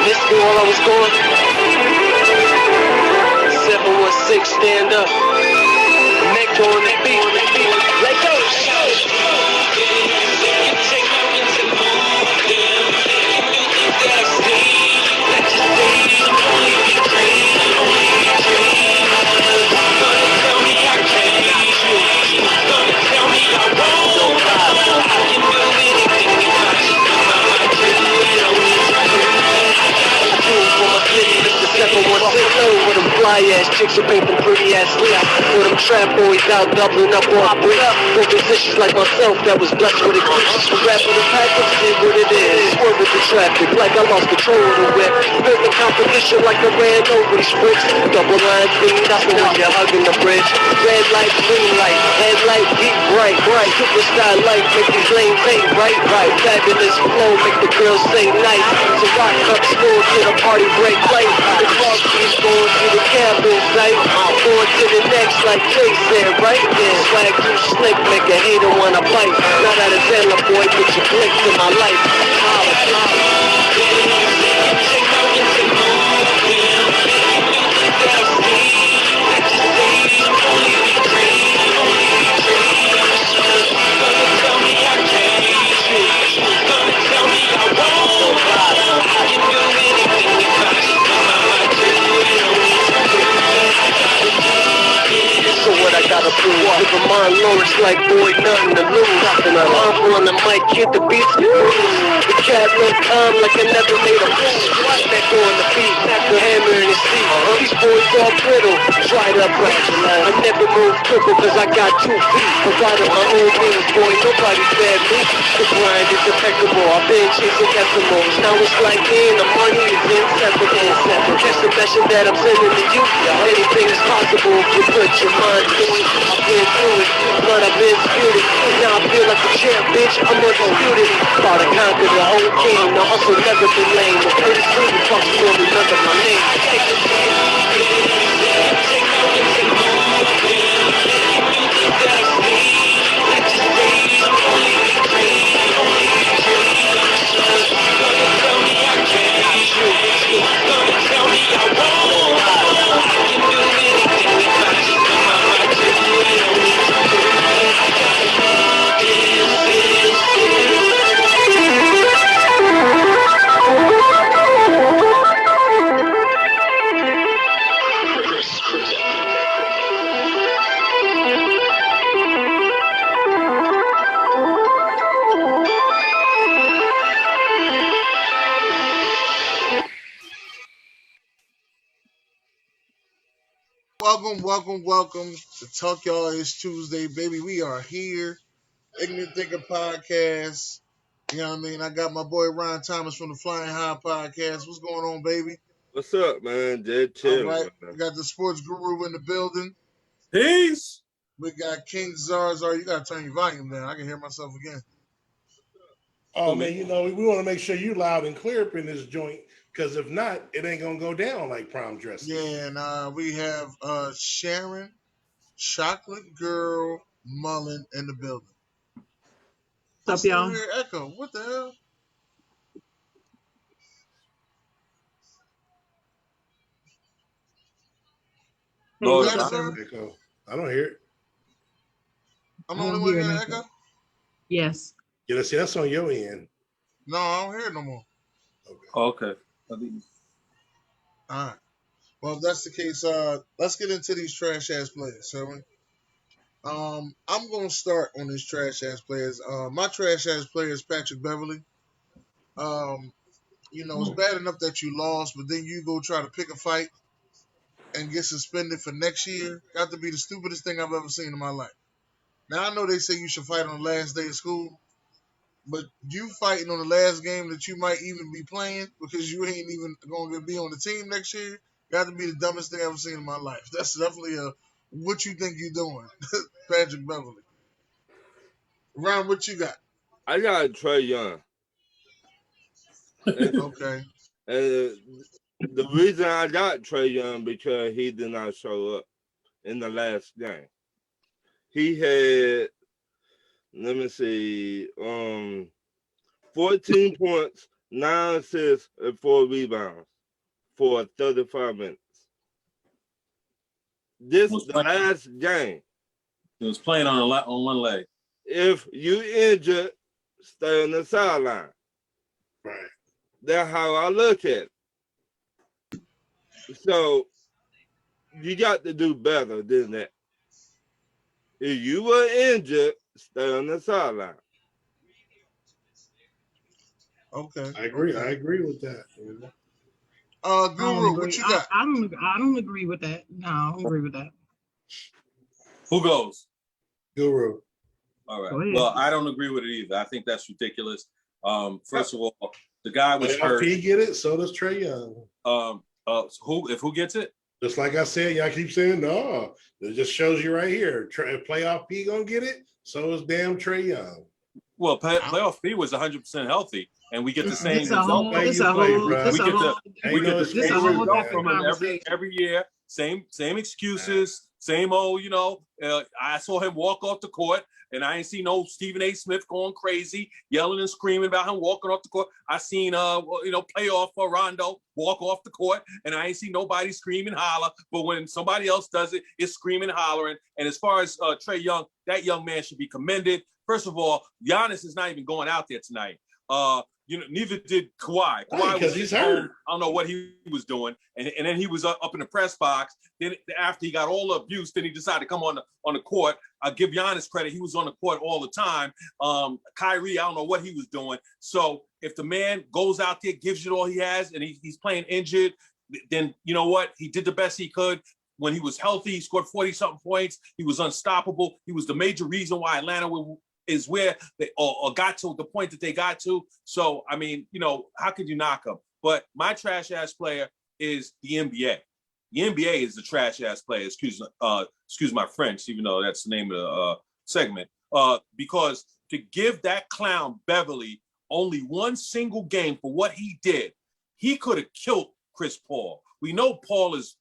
Missed me while I was gone. 716, stand up. Neck on the beat. Let go. With them fly ass chicks who paint them pretty ass lips. With them trap boys out doubling up on bricks. For musicians like myself that was blessed with a gift. Just rap with the package, see what it is. Swerve with the traffic like I lost control of the whip. Built the competition like I ran over these bricks. Double line green, that's when you're hugging the bridge. Red light, green light, headlight, beat bright, bright. Superstar light, make these lanes ain't right, right. Fabulous flow, make the girls say nice. So rock up smooth, get a party break light. The car keeps going to the cabin site. Going to the next like Jay said, right? Yeah, swag too slick, make a hater wanna bite. Not out of Zella, boy, put your clicks in my life. So what I gotta prove? Living my Lawrence like boy, nothing to lose. I'm on the mic, hit the beats. The cat look calm like I never made a move. Neck on the beat, knock the hammer in his seat. These boys all brittle, dried up Racheal. I never move quicker cause I got 2 feet. Provided my own means, boy, nobody fed me. The grind is impeccable, I've been chasing decimals. Now it's like the money is inseparable. Catch the message that I'm sending to you. Anything is possible if you put your mind to it. I've been through it, but I've been disputed. Now I feel like a champ, bitch, I'm undisputed. About to conquer the whole game, the hustle never been lame. But pretty soon you fucking will remember my name. Welcome to Talk Y'all. It's Tuesday, baby. We are here. Ignorant Thinker Podcast. You know what I mean? I got my boy Ryan Thomas from the Flying High Podcast. What's going on, baby? What's up, man? Just chill. All right. We got the sports guru in the building. Peace. We got King Zarzar. You got to turn your volume down. I can hear myself again. Oh, man, you know, we want to make sure you loud and clear up in this joint, because if not, it ain't going to go down like prom dressing. Yeah, and we have Sharon, Chocolate Girl, Mullen in the building. What's up, y'all? Hear echo. What the hell? No, it's not echo. I don't hear it. I'm the only one hearing echo? Yes. Yeah, that's on your end. No, I don't hear it no more. Okay. All right. Well, if that's the case, let's get into these trash ass players, shall we? I'm gonna start on these trash ass players. My trash ass player is Patrick Beverly. You know, it's bad enough that you lost, but then you go try to pick a fight and get suspended for next year. Got to be the stupidest thing I've ever seen in my life. Now I know they say you should fight on the last day of school, but you fighting on the last game that you might even be playing because you ain't even going to be on the team next year. Got to be the dumbest thing I've ever seen in my life. That's definitely what you think you're doing, Patrick Beverly. Ron, what you got? I got Trey Young. Okay. And the reason I got Trey Young because he did not show up in the last game. He had, let me see, 14 points, 9 assists, and 4 rebounds for 35 minutes. This the last game. He was playing on one leg. If you injured, stay on the sideline. Right. That's how I look at it. So you got to do better than that. If you were injured, stay on the sideline. Okay. I agree. Okay. I agree with that. Guru, what you got? I don't agree with that. No, I don't agree with that. Who goes? Guru. All Go right. ahead. Well, I don't agree with it either. I think that's ridiculous. First of all, the guy was If hurt. he get it, so does Trae Young. Who gets it? Just like I said, y'all keep saying no. It just shows you right here. If playoff P gonna get it, so is damn Trae Young. Well, playoff P was 100% healthy, and we get the same result from him. It's a whole From him every year. Same excuses, same old. I saw him walk off the court, and I ain't seen no Stephen A. Smith going crazy, yelling and screaming about him walking off the court. I seen playoff for Rondo walk off the court, and I ain't seen nobody scream and holler. But when somebody else does it, it's screaming and hollering. And as far as Trae Young, that young man should be commended. First of all, Giannis is not even going out there tonight. Neither did Kawhi. Kawhi was he's hurt. I don't know what he was doing, and then he was up in the press box. Then after he got all the abuse, then he decided to come on the court. I give Giannis credit; he was on the court all the time. Kyrie, I don't know what he was doing. So if the man goes out there, gives it all he has, and he's playing injured, then you know what? He did the best he could. When he was healthy, he scored 40-something points. He was unstoppable. He was the major reason why Atlanta is where they or got to the point that they got to. So, I mean, how could you knock him? But my trash ass player is the NBA. The NBA is the trash ass player. Excuse my French, even though that's the name of the segment. Because to give that clown Beverly only one single game for what he did, he could have killed Chris Paul. We know Paul is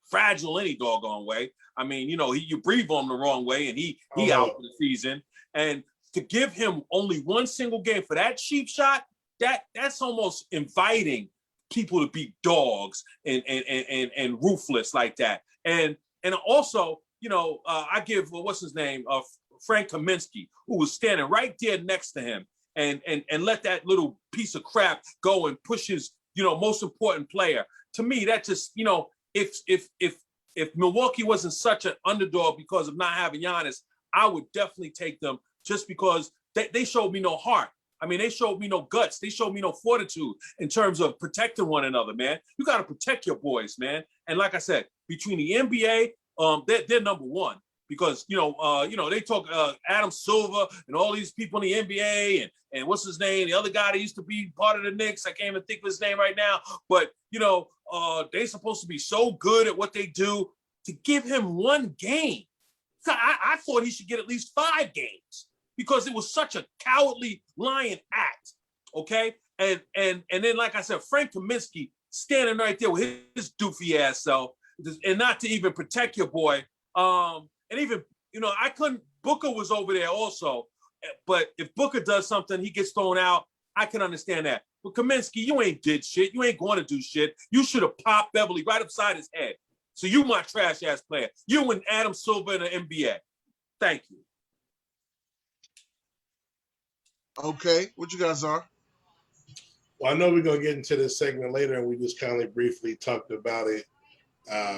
fragile any doggone way. I mean, you breathe on him the wrong way, and he out for the season. And to give him only one single game for that cheap shot, that's almost inviting people to be dogs and ruthless like that. And also, I give what's his name, Frank Kaminsky, who was standing right there next to him, and let that little piece of crap go and push his most important player. To me, that just if Milwaukee wasn't such an underdog because of not having Giannis, I would definitely take them just because they showed me no heart. I mean, they showed me no guts. They showed me no fortitude in terms of protecting one another, man. You got to protect your boys, man. And like I said, between the NBA, they're number one because, they talk Adam Silver and all these people in the NBA and what's his name? The other guy that used to be part of the Knicks. I can't even think of his name right now. But, they're supposed to be so good at what they do. To give him one game, I thought he should get at least 5 games because it was such a cowardly lying act, okay? And then, like I said, Frank Kaminsky standing right there with his doofy ass self and not to even protect your boy. And even, I couldn't, Booker was over there also, but if Booker does something, he gets thrown out, I can understand that. But Kaminsky, you ain't did shit. You ain't going to do shit. You should have popped Beverly right upside his head. So you my trash ass player. You and Adam Silver in the NBA. Thank you. Okay, what you guys are? Well, I know we're gonna get into this segment later, and we just kind of briefly talked about it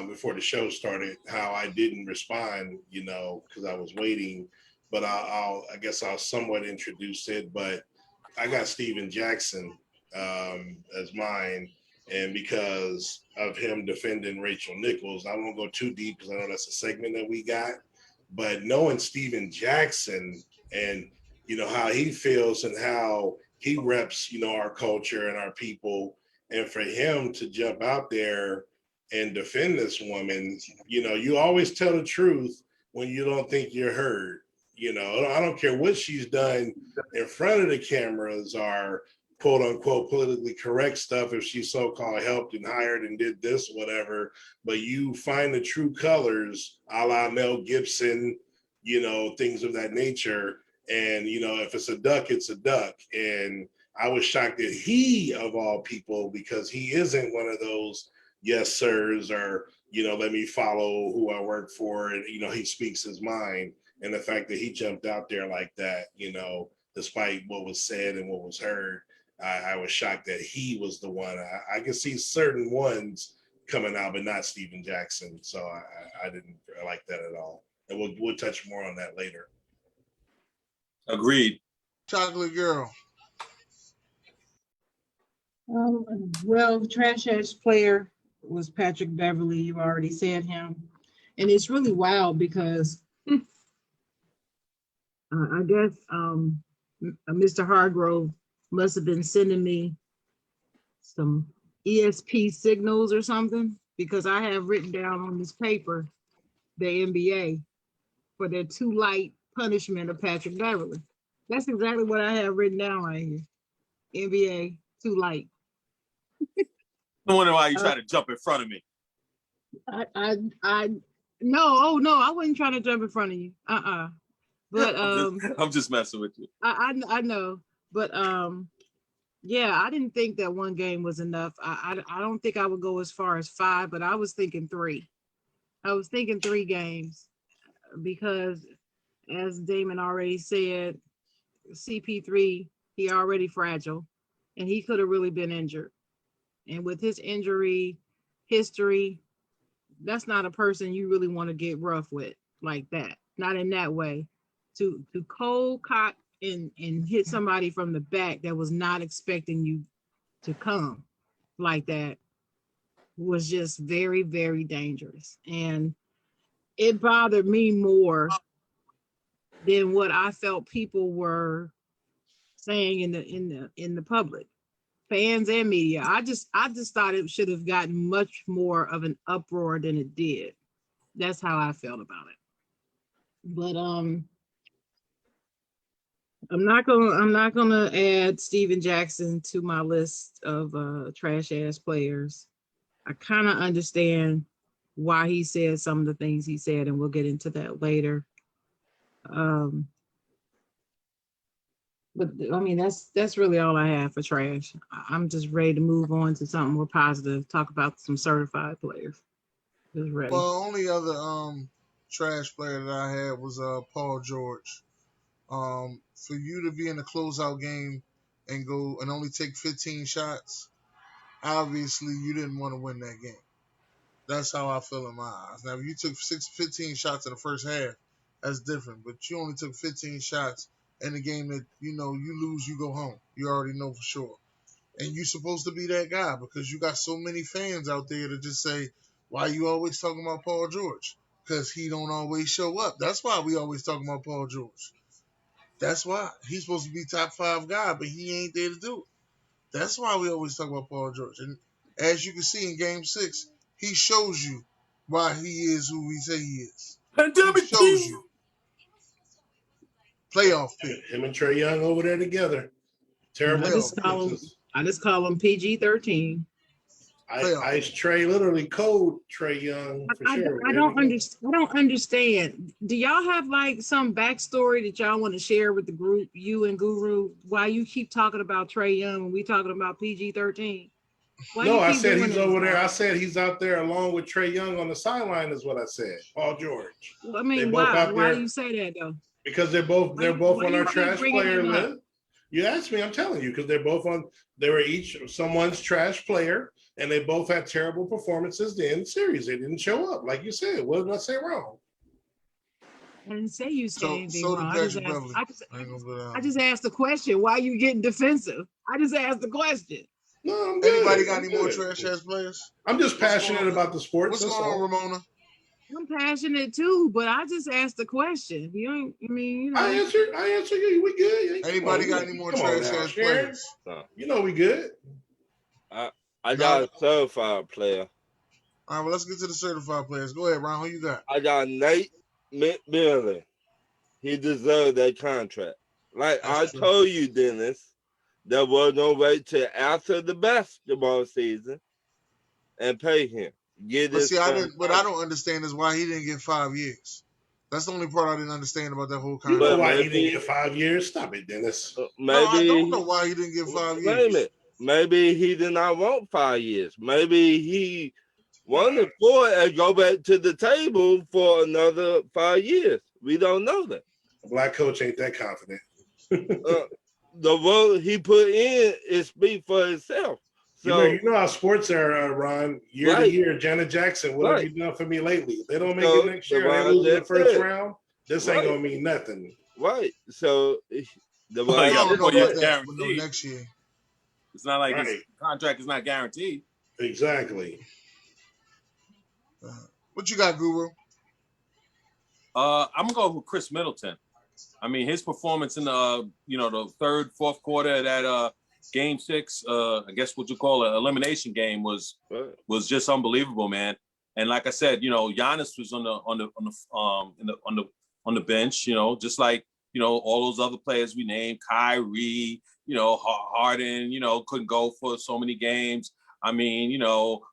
before the show started. How I didn't respond, because I was waiting. But I guess I'll somewhat introduce it. But I got Steven Jackson as mine. And because of him defending Racheal Nichols, I won't go too deep because I know that's a segment that we got. But knowing Steven Jackson and, how he feels and how he reps, our culture and our people, and for him to jump out there and defend this woman, you always tell the truth when you don't think you're heard. I don't care what she's done in front of the cameras or quote unquote politically correct stuff if she so-called helped and hired and did this, whatever, but you find the true colors a la Mel Gibson, things of that nature. And, if it's a duck, it's a duck. And I was shocked that he, of all people, because he isn't one of those yes sirs or, let me follow who I work for, and he speaks his mind. And the fact that he jumped out there like that, despite what was said and what was heard, I was shocked that he was the one. I can see certain ones coming out, but not Steven Jackson. So I didn't like that at all. And we'll touch more on that later. Agreed. Chocolate girl. Well, the trash ass player was Patrick Beverly. You already said him. And it's really wild because I guess Mr. Hargrove must have been sending me some ESP signals or something, because I have written down on this paper the NBA for their too light punishment of Patrick Beverly. That's exactly what I have written down right here. NBA too light. No wonder why you try to jump in front of me. No, I wasn't trying to jump in front of you. But I'm just messing with you. I know, but yeah, I didn't think that one game was enough. I don't think I would go as far as 5, but I was thinking 3. I was thinking 3 games, because as Damon already said, CP3, he already fragile, and he could have really been injured. And with his injury history, that's not a person you really want to get rough with like that. Not in that way. To cold cock and hit somebody from the back that was not expecting you to come like that was just very, very dangerous. And it bothered me more than what I felt people were saying in the public, fans and media. I just thought it should have gotten much more of an uproar than it did. That's how I felt about it. But I'm not gonna add Steven Jackson to my list of trash ass players. I kind of understand why he said some of the things he said, and we'll get into that later. But I mean, that's really all I have for trash. I'm just ready to move on to something more positive. Talk about some certified players. Just ready. Well, only other trash player that I had was Paul George. For you to be in a closeout game and go and only take 15 shots, obviously you didn't want to win that game. That's how I feel in my eyes. Now, if you took 15 shots in the first half, that's different. But you only took 15 shots in a game that, you lose, you go home. You already know for sure. And you're supposed to be that guy, because you got so many fans out there to just say, why you always talking about Paul George? Because he don't always show up. That's why we always talking about Paul George. That's why. He's supposed to be top 5 guy, but he ain't there to do it. That's why we always talk about Paul George. And as you can see in Game 6, he shows you why he is who we say he is. Pandemic He shows you. Playoff pick. Him and Trae Young over there together. Terrible. I just call him PG-13. Ice Trae, literally code Trae Young for sure. I don't understand. Do y'all have like some backstory that y'all want to share with the group, you and Guru, why you keep talking about Trae Young when we talking about PG-13? No, I said he's over there. I said he's out there along with Trae Young on the sideline is what I said. Paul George. Well, I mean, why do you say that though? Because they're both on our trash player list. You asked me, I'm telling you, because they were each someone's trash player, and they both had terrible performances in the series. They didn't show up, like you said. What did I say wrong? I didn't say you said anything wrong. I just asked the question. Why are you getting defensive? I just asked the question. No, I'm good. Anybody got any more trash ass players? I'm just passionate about the sports. What's going on, Ramona? I'm passionate too, but I just asked the question. I answer you. We good. Anybody got any more trash ass players? We good. I got a certified player. All right, well, let's get to the certified players. Go ahead, Ron. Who you got? I got Nate McMillan. He deserved that contract. Like I told you, Dennis, there was no way to after the basketball season and pay him. But I don't understand is why he didn't get 5 years. That's the only part I didn't understand about that whole You contract. know But why he didn't maybe, get 5 years? Stop it, Dennis. No, I don't know maybe, why he didn't get 5 wait a years. minute. Maybe he did not want 5 years. Maybe he wanted 4 and go back to the table for another 5 years. We don't know that. A black coach ain't that confident. The work he put in is speak for itself. So You know how sports are, Ron. Year to right, year, Janet Jackson, what have right. you done for me lately? If they don't make it So next the year and they why I lose in the just first said, round, this ain't right, gonna mean nothing. right. So the Oh, why I yeah, I don't just know well, yeah, about said, that. But no, guaranteed. next year. It's not like his Right. contract is not guaranteed. Exactly. What you got, Guru? I'm gonna go with Chris Middleton. I mean, his performance in the the third, fourth quarter of that game 6, I guess what you call an elimination game was just unbelievable, man. And like I said, Giannis was on the bench, just like all those other players we named, Kyrie, Harden, couldn't go for so many games. I mean,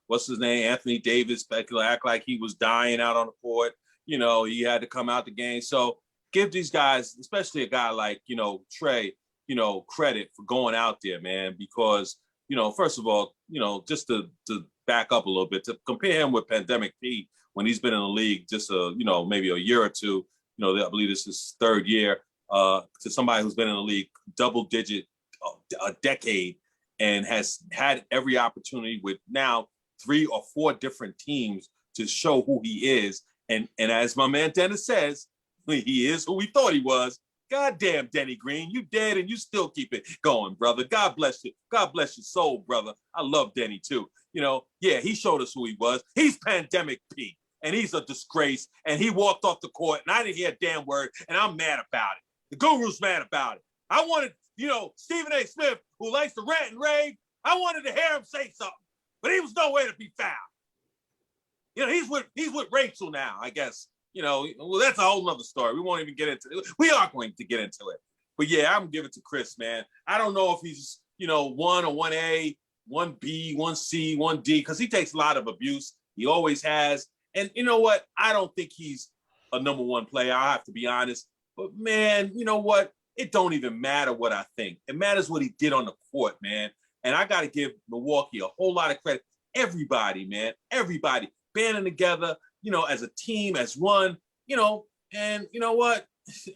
what's his name? Anthony Davis act like he was dying out on the court. He had to come out the game. So give these guys, especially a guy like, Trey, credit for going out there, man, because, first of all, just to back up a little bit, to compare him with Pandemic P when he's been in the league just, maybe a year or two, I believe this is his third year, to somebody who's been in the league double digit a decade and has had every opportunity with now 3 or 4 different teams to show who he is. And as my man Dennis says, he is who we thought he was. Goddamn, Denny Green, you dead and you still keep it going, brother. God bless you. God bless your soul, brother. I love Denny too. Yeah, he showed us who he was. He's Pandemic P, and he's a disgrace. And he walked off the court, and I didn't hear a damn word, and I'm mad about it. The Guru's mad about it. I wanted, Stephen A. Smith, who likes to rant and rave, I wanted to hear him say something, but he was nowhere to be found. He's with Racheal now, I guess. Well, that's a whole nother story. We won't even get into it. We are going to get into it. But yeah, I'm gonna give it to Chris, man. I don't know if he's, 1 or 1A, 1B, 1C, 1D, because he takes a lot of abuse. He always has. And you know what? I don't think he's a number 1 player. I have to be honest. But man, you know what? It don't even matter what I think. It matters what he did on the court, man. And I got to give Milwaukee a whole lot of credit. Everybody, man. Everybody banding together, as a team, as one, and you know what?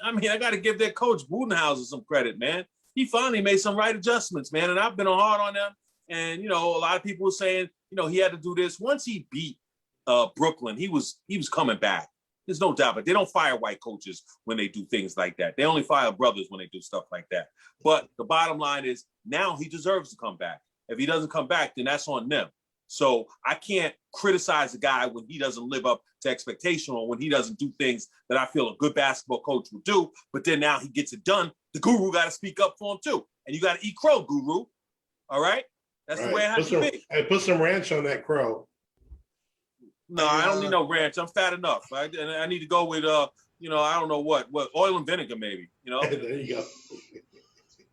I mean, I got to give their coach Budenhauser some credit, man. He finally made some right adjustments, man. And I've been hard on them. And, a lot of people were saying, he had to do this. Once he beat Brooklyn, he was coming back. There's no doubt, but they don't fire white coaches when they do things like that. They only fire brothers when they do stuff like that. But the bottom line is now he deserves to come back. If he doesn't come back, then that's on them. So I can't criticize the guy when he doesn't live up to expectation or when he doesn't do things that I feel a good basketball coach would do. But then now he gets it done. The Guru got to speak up for him too. And you got to eat crow, Guru. All right? That's right. The way it has to be. Hey, put some ranch on that crow. No, I don't need no ranch. I'm fat enough. I need to go with, I don't know what oil and vinegar maybe, There you go.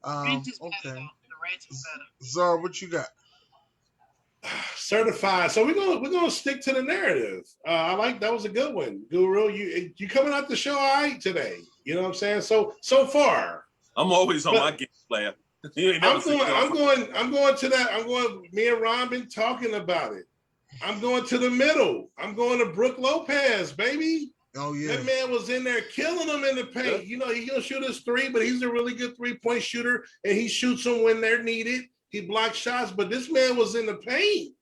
Okay. Zara, what you got? Certified. So we're gonna stick to the narrative. I like that was a good one, Guru. You coming out the show all right today? You know what I'm saying? So far, I'm always on my game, player. I'm going to that. Me and Ron been talking about it. I'm going to the middle. I'm going to Brook Lopez, baby. Oh yeah, that man was in there killing them in the paint. Yeah. He'll shoot his 3, but he's a really good 3-point shooter, and he shoots them when they're needed. He blocked shots, but this man was in the paint,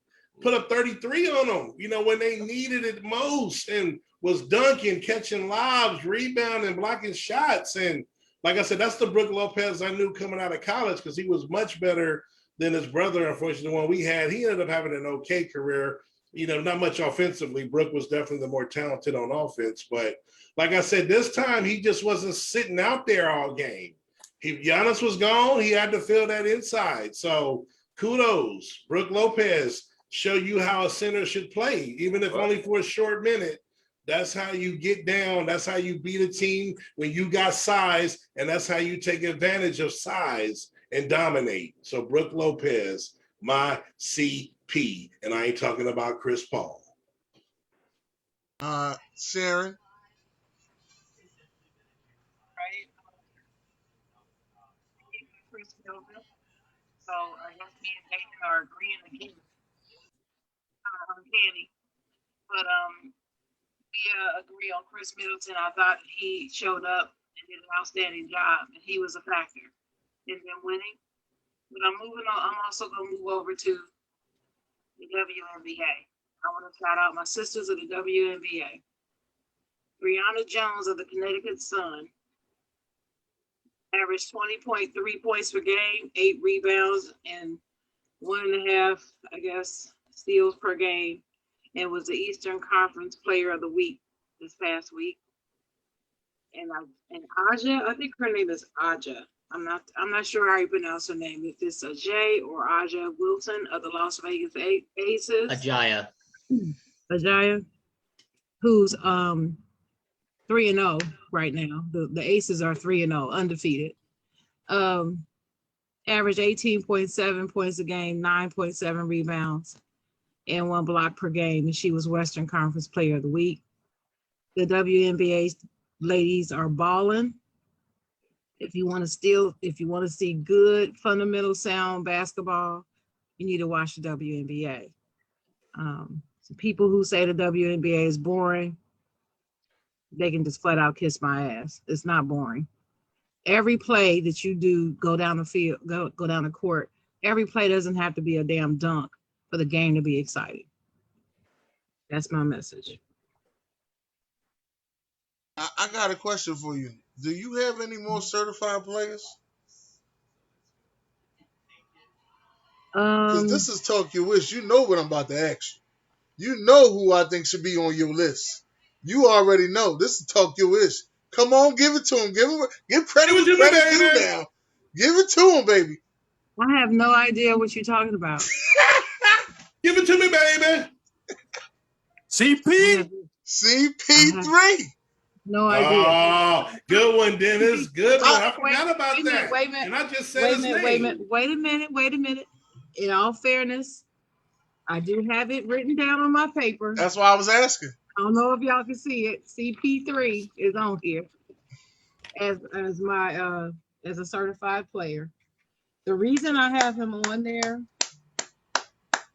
put up 33 on them, when they needed it most, and was dunking, catching lobs, rebounding, blocking shots. And like I said, that's the Brook Lopez I knew coming out of college because he was much better than his brother, unfortunately, the one we had. He ended up having an okay career, not much offensively. Brook was definitely the more talented on offense. But like I said, this time he just wasn't sitting out there all game. Giannis was gone. He had to fill that inside. So kudos. Brook Lopez show you how a center should play, even if only for a short minute. That's how you get down. That's how you beat a team when you got size, and that's how you take advantage of size and dominate. So Brook Lopez, my CP, and I ain't talking about Chris Paul. Sharon. So I guess me and Nathan are agreeing again. Uncanny. But we agree on Chris Middleton. I thought he showed up and did an outstanding job, and he was a factor in them winning. But I'm moving on. I'm also gonna move over to the WNBA. I want to shout out my sisters of the WNBA. Rihanna Jones of the Connecticut Sun averaged 20.3 points per game, 8 rebounds, and 1.5, I guess, steals per game, and was the Eastern Conference Player of the Week this past week. And Aja, I think her name is Aja. I'm not sure how you pronounce her name. If it's Ajay or Aja Wilson of the Las Vegas Aces. Ajaya. Ajaya, who's 3-0 right now. The Aces are 3-0, undefeated. Average 18.7 points a game, 9.7 rebounds, and 1 block per game. And she was Western Conference Player of the Week. The WNBA ladies are balling. If you want to see good, fundamental, sound basketball, you need to watch the WNBA. So people who say the WNBA is boring, they can just flat out kiss my ass. It's not boring. Every play that you do, go down the field, go down the court. Every play doesn't have to be a damn dunk for the game to be exciting. That's my message. I got a question for you. Do you have any more certified players? Because this is Talk Your Wish. You know what I'm about to ask you. You know who I think should be on your list. You already know. This is Talk Your Wish. Come on, give it to him. Give credit where credit due now. Give it to him, baby. I have no idea what you're talking about. Give it to me, baby. CP. CP3. No idea. Oh, good one, Dennis. Good one. I forgot about that. Wait a minute. And I just said his name. Wait a minute. In all fairness, I do have it written down on my paper. That's why I was asking. I don't know if y'all can see it. CP3 is on here as my as a certified player. The reason I have him on there.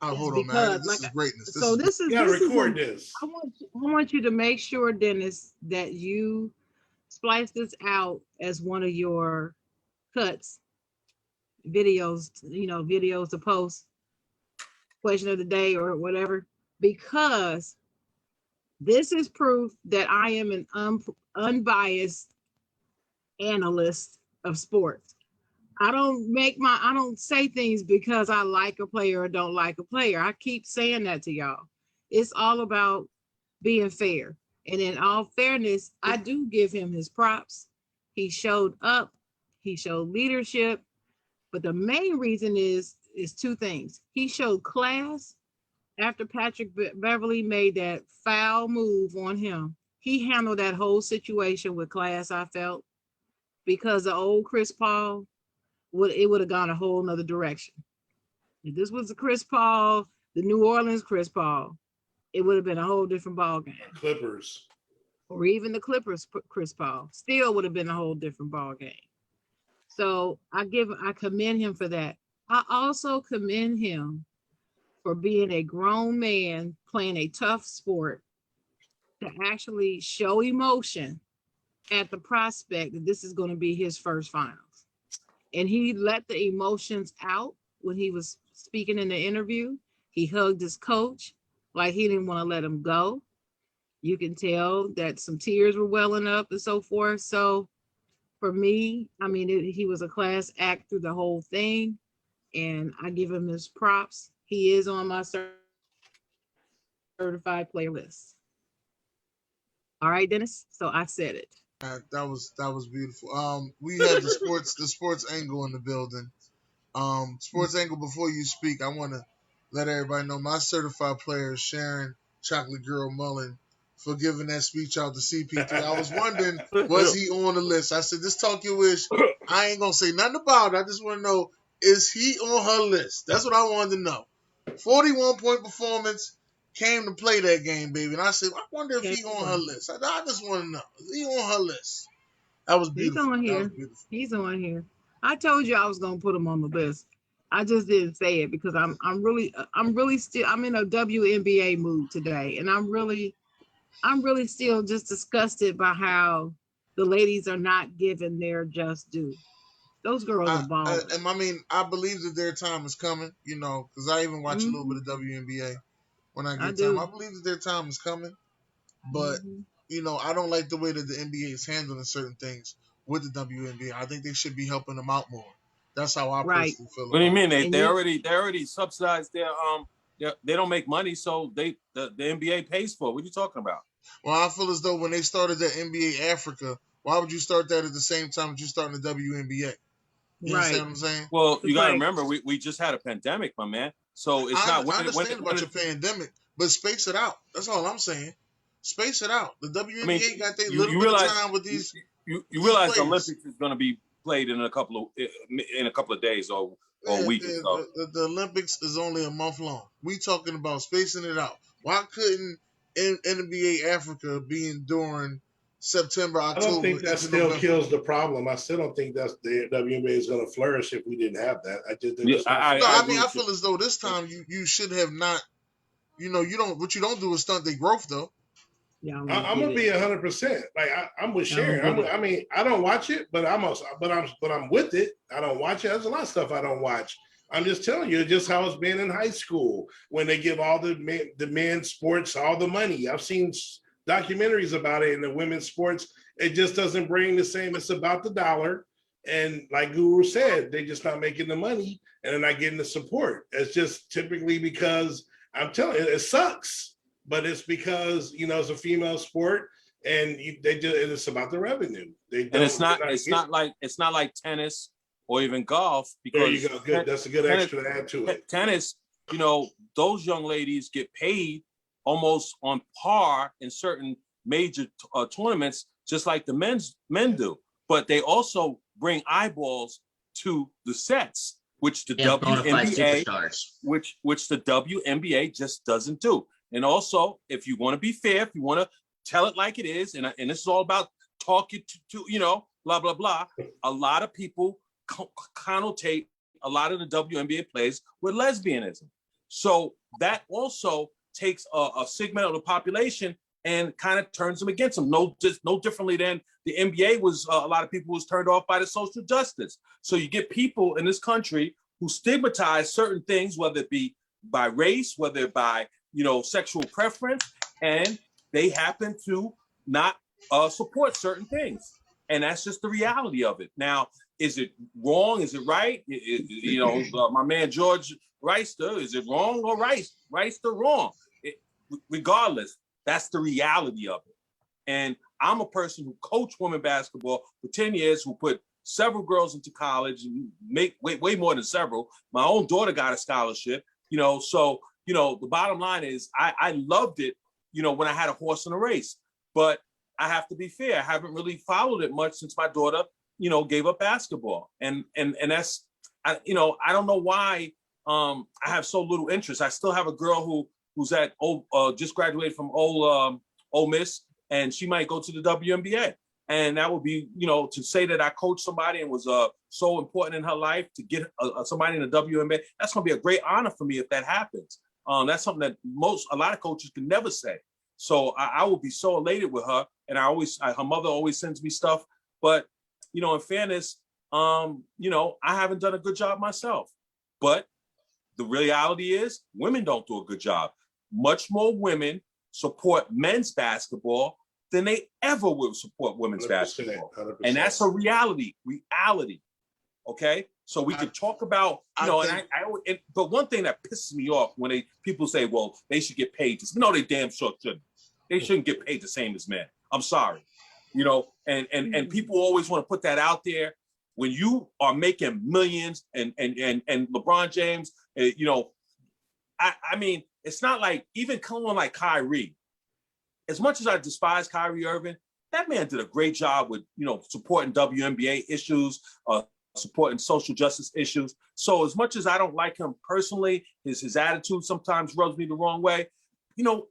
Oh, hold on, man. This is greatness. This is. You gotta record this. I want you to make sure, Dennis, that you splice this out as one of your cuts, videos. Videos to post, question of the day or whatever, because this is proof that I am an unbiased analyst of sports. I don't say things because I like a player or don't like a player. I keep saying that to y'all. It's all about being fair. And in all fairness, I do give him his props. He showed up, he showed leadership. But the main reason is 2 things. He showed class after Patrick Beverly made that foul move on him. He handled that whole situation with class, I felt, because the old Chris Paul, it would have gone a whole nother direction. If this was the Chris Paul, the New Orleans Chris Paul, it would have been a whole different ball game. Clippers. Or even the Clippers Chris Paul, still would have been a whole different ball game. So I commend him for that. I also commend him for being a grown man playing a tough sport to actually show emotion at the prospect that this is going to be his first finals. And he let the emotions out when he was speaking in the interview. He hugged his coach like he didn't want to let him go. You can tell that some tears were welling up and so forth. So for me, I mean, he was a class act through the whole thing. And I give him his props. He is on my certified player list. All right, Dennis. So I said it. That was beautiful. We had the sports angle in the building. Sports angle. Before you speak, I want to let everybody know my certified player is Sharon Chocolate Girl Mullen for giving that speech out to CP3. I was wondering, was he on the list? I said, this Talk Your Wish. I ain't gonna say nothing about it. I just want to know, is he on her list? That's what I wanted to know. 41-point performance. Came to play that game, baby. And I said, I wonder if he's on her list. I just want to know. Is he on her list? That was beautiful. He's on here. He's on here. I told you I was going to put him on the list. I just didn't say it because I'm really still I'm in a WNBA mood today, and I'm really still just disgusted by how the ladies are not given their just due. Those girls are balling. I mean, I believe that their time is coming. You know, because I even watch a little bit of WNBA when I I get time. do. I believe that their time is coming, but Hmm. you know, I don't like the way that the NBA is handling certain things with the WNBA. I think they should be helping them out more. That's how I Right. personally feel What do you about mean? it. And you, They already subsidized their they don't make money, so the NBA pays for it. What are you talking about? Well, I feel as though when they started that NBA Africa, why would you start that at the same time that you starting the WNBA? You understand right. what I'm saying? Well, The you got to flag. remember we just had a pandemic, my man. So it's not I understand when about your pandemic, but space it out. That's all I'm saying. Space it out. The I mean, WNBA got their you little you bit of realize time with you, these you realize the players. Olympics is going to be played in a couple of days or a Man, week or so. the Olympics is only a month long. We talking about spacing it out. Why couldn't NBA Africa be in during September, I don't October think that into still November? kills the problem. I still don't think that's the WNBA is going to flourish if we didn't have that. I just they're Yeah, just not. No, I I mean agree I with you. feel as though this time you should have not. You know, you don't. What you don't do is stunt their growth, though. Y'all don't I'm get gonna it. be 100%. Like I'm with Y'all don't Sharon. get it. I mean, I don't watch it, but I'm with it. I don't watch it. There's a lot of stuff I don't watch. I'm just telling you, just how it's been in high school when they give all the men's sports all the money. I've seen documentaries about it in the women's sports. It just doesn't bring the same. It's about the dollar, and like Guru said, they're just not making the money and they're not getting the support. It's just typically because I'm telling you, it sucks, but it's because it's a female sport, and it's about the revenue. And it's not it's not like tennis or even golf There you because go. Good. That's a good tennis, extra to add to it. tennis, those young ladies get paid almost on par in certain major tournaments, just like the men do. But they also bring eyeballs to the sets, which the bona fide WNBA, superstars. which the WNBA just doesn't do. And also, if you want to be fair, if you want to tell it like it is, and this is all about talking to blah blah blah. A lot of people connotate a lot of the WNBA plays with lesbianism. So that also takes a segment of the population and kind of turns them against them. No differently than the NBA was. A lot of people was turned off by the social justice. So you get people in this country who stigmatize certain things, whether it be by race, whether it by sexual preference, and they happen to not support certain things. And that's just the reality of it. Now, is it wrong? Is it right? My man George Reister, is it wrong or right? Reister wrong? Regardless, that's the reality of it. And I'm a person who coached women basketball for 10 years, who put several girls into college, and make way more than several. My own daughter got a scholarship, so the bottom line is I loved it, when I had a horse in a race. But I have to be fair. I haven't really followed it much since my daughter, gave up basketball. And that's, I don't know why I have so little interest. I still have a girl who's at just graduated from Ole Miss, and she might go to the WNBA. And that would be, to say that I coached somebody and was so important in her life to get somebody in the WNBA. That's going to be a great honor for me if that happens. That's something that a lot of coaches can never say. So I will be so elated with her. And her mother always sends me stuff. But, in fairness, I haven't done a good job myself. But the reality is women don't do a good job. Much more women support men's basketball than they ever will support women's 100%, basketball. 100%. And that's a reality. Okay. So we can talk about, but one thing that pisses me off when people say, well, they should get paid. No, they damn sure shouldn't. They shouldn't get paid the same as men. I'm sorry. And people always want to put that out there. When you are making millions and LeBron James, I mean, it's not like even someone like Kyrie. As much as I despise Kyrie Irving, that man did a great job with, supporting WNBA issues, supporting social justice issues. So as much as I don't like him personally, his attitude sometimes rubs me the wrong way,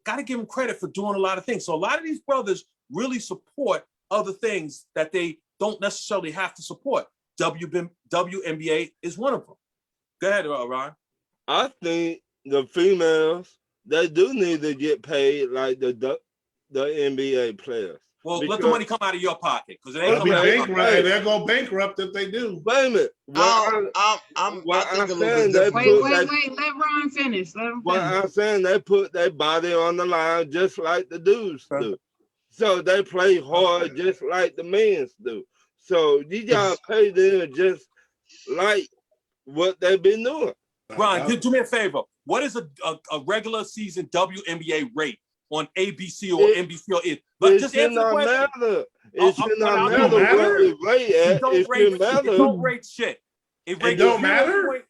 got to give him credit for doing a lot of things. So a lot of these brothers really support other things that they don't necessarily have to support. WNBA is one of them. Go ahead, Ron. I think the females, they do need to get paid like the NBA players. Well, because, let the money come out of your pocket because it ain't They'll be coming out of bankrupt, and they'll go bankrupt if they do. Wait a minute. I think a little bit different. Wait. Let Ron finish. Let him What finish. I'm saying, they put their body on the line just like the dudes do. So they play hard just like the men's do. So you gotta pay them just like what they've been doing. Ron, do me a favor. What is a regular season WNBA rate on ABC or NBC or it? But just answer the question. Matter. It should not matter what it rate at. It don't rate shit. It don't matter.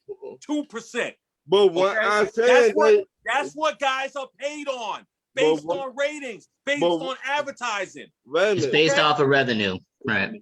2%. But what I'm saying, that's what guys are paid on, based on ratings, based on advertising. It's based off of revenue, right?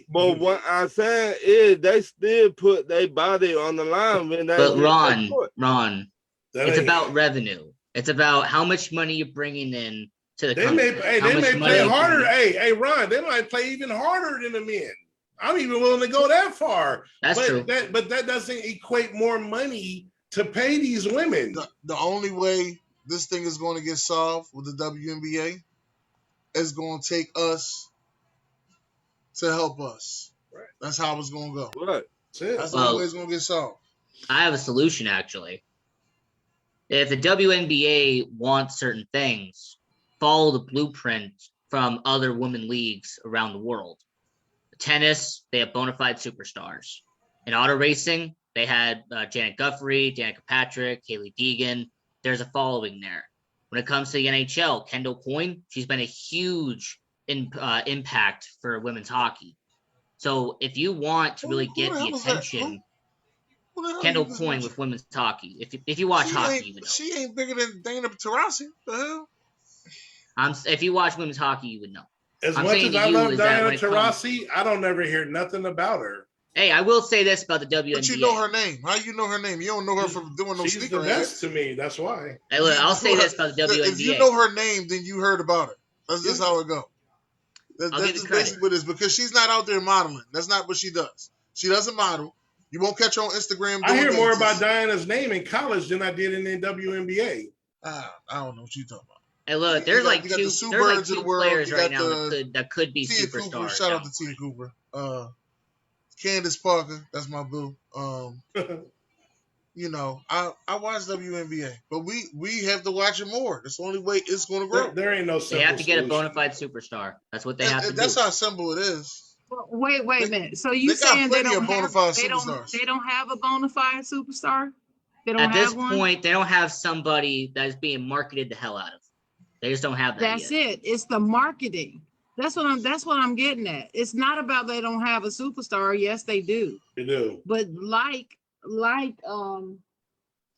But what I'm saying is they still put their body on the line when they. But Ron, it's about revenue. It's about how much money you're bringing in to the country. They may play harder. Hey, Ron, they might play even harder than the men. I'm even willing to go that far. That's true. But that doesn't equate more money to pay these women. The only way this thing is going to get solved with the WNBA is going to take us to help us. Right. That's how it's going to go. Right. That's the only way it's going to get solved. I have a solution, actually. If the WNBA wants certain things, follow the blueprint from other women leagues around the world. Tennis, they have bona fide superstars. In auto racing, they had Janet Guthrie, Danica Patrick, Kaylee Deegan. There's a following there. When it comes to the NHL, Kendall Coyne, she's been a huge impact for women's hockey. So if you want to really get the attention, Kendall Coyne with women's hockey. If you watch hockey, you would know. She ain't bigger than Dana Taurasi. The hell? If you watch women's hockey, you would know. As much as I love Diana Taurasi, I don't ever hear nothing about her. Hey, I will say this about the WNBA. But you know her name. How you know her name? You don't know her from doing no sneaker ads. She's the best to me. That's why. Hey, look, I'll say this about the WNBA. If you know her name, then you heard about her. That's just how it goes. That's just basically what it is. Because she's not out there modeling. That's not what she does. She doesn't model. You won't catch her on Instagram. I hear more about Diana's name in college than I did in the WNBA. I don't know what you're talking about. Hey, look, there's like two players right now that could be Tia superstars. Cooper, shout out to Tia Cooper. Candace Parker, that's my boo. You know, I watch WNBA, but we have to watch it more. That's the only way it's going to grow. There ain't no simple They have to get solution. a bona fide superstar. That's what they have to do. That's how simple it is. Wait a minute. So you saying they don't have a bona fide superstar? They don't At this have one? point, they don't have somebody that is being marketed the hell out of. They just don't have that. That's it. It's the marketing. That's what I'm getting at. It's not about they don't have a superstar. Yes, they do. They do. But like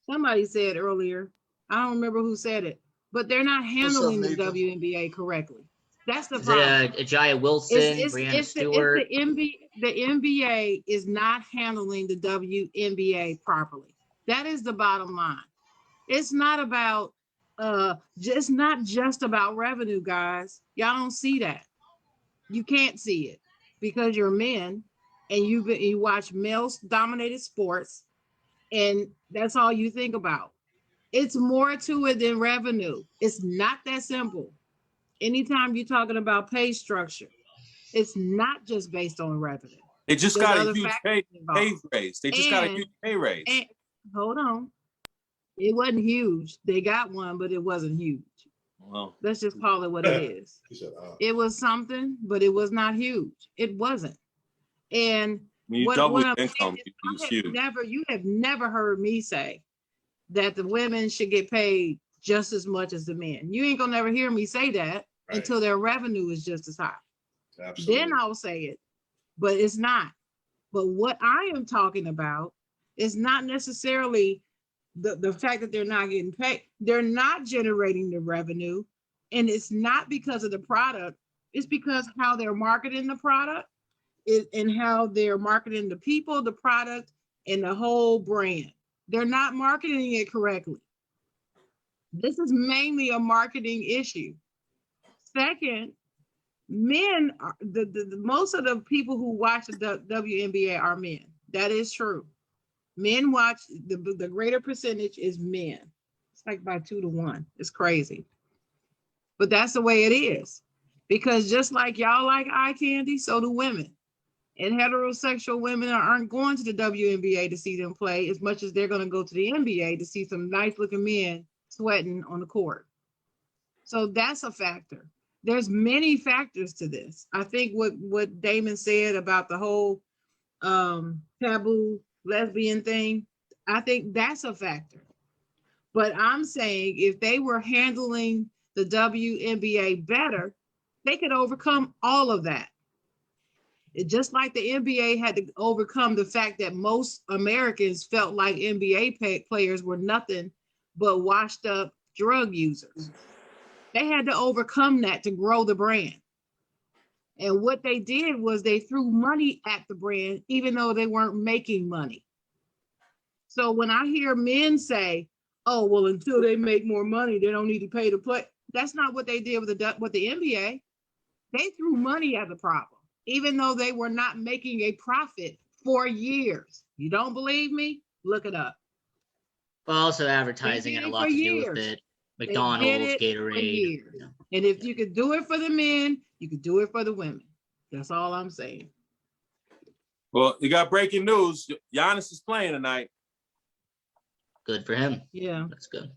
somebody said earlier, I don't remember who said it, but they're not handling the WNBA correctly. That's the problem. Ajaya Wilson, Brianna Stewart. The NBA is not handling the WNBA properly. That is the bottom line. It's not about it's not just about revenue, guys. Y'all don't see that. You can't see it because you're men and you watch male-dominated sports, and that's all you think about. It's more to it than revenue. It's not that simple. Anytime you're talking about pay structure, it's not just based on revenue. They just got a huge pay raise. They just got a huge pay raise. And, hold on. It wasn't huge. They got one, but it wasn't huge. Well, let's just call it what it is. It was something, but it was not huge. It wasn't. And you have never heard me say that the women should get paid just as much as the men. You ain't gonna never hear me say that until their revenue is just as high. Absolutely. Then I'll say it, but it's not. But what I am talking about is not necessarily the fact that they're not getting paid. They're not generating the revenue, and it's not because of the product. It's because how they're marketing the product and how they're marketing the people, the product, and the whole brand. They're not marketing it correctly. This is mainly a marketing issue. Second, men are the most of the people who watch the WNBA are men. That is true. Men watch, the greater percentage is men. It's like by 2 to 1. It's crazy. But that's the way it is. Because just like y'all like eye candy, so do women. And heterosexual women aren't going to the WNBA to see them play as much as they're going to go to the NBA to see some nice looking men sweating on the court. So that's a factor. There's many factors to this. I think what Damon said about the whole taboo lesbian thing, I think that's a factor. But I'm saying if they were handling the WNBA better, they could overcome all of that. Just like the NBA had to overcome the fact that most Americans felt like NBA players were nothing but washed up drug users. They had to overcome that to grow the brand. And what they did was they threw money at the brand, even though they weren't making money. So when I hear men say, oh, well, until they make more money, they don't need to pay to play. That's not what they did with the NBA. They threw money at the problem, even though they were not making a profit for years. You don't believe me? Look it up. Well, also advertising had a lot to do with it. McDonald's, Gatorade. Yeah. And if you could do it for the men, you could do it for the women. That's all I'm saying. Well, you got breaking news. Giannis is playing tonight. Good for him. Yeah. That's good.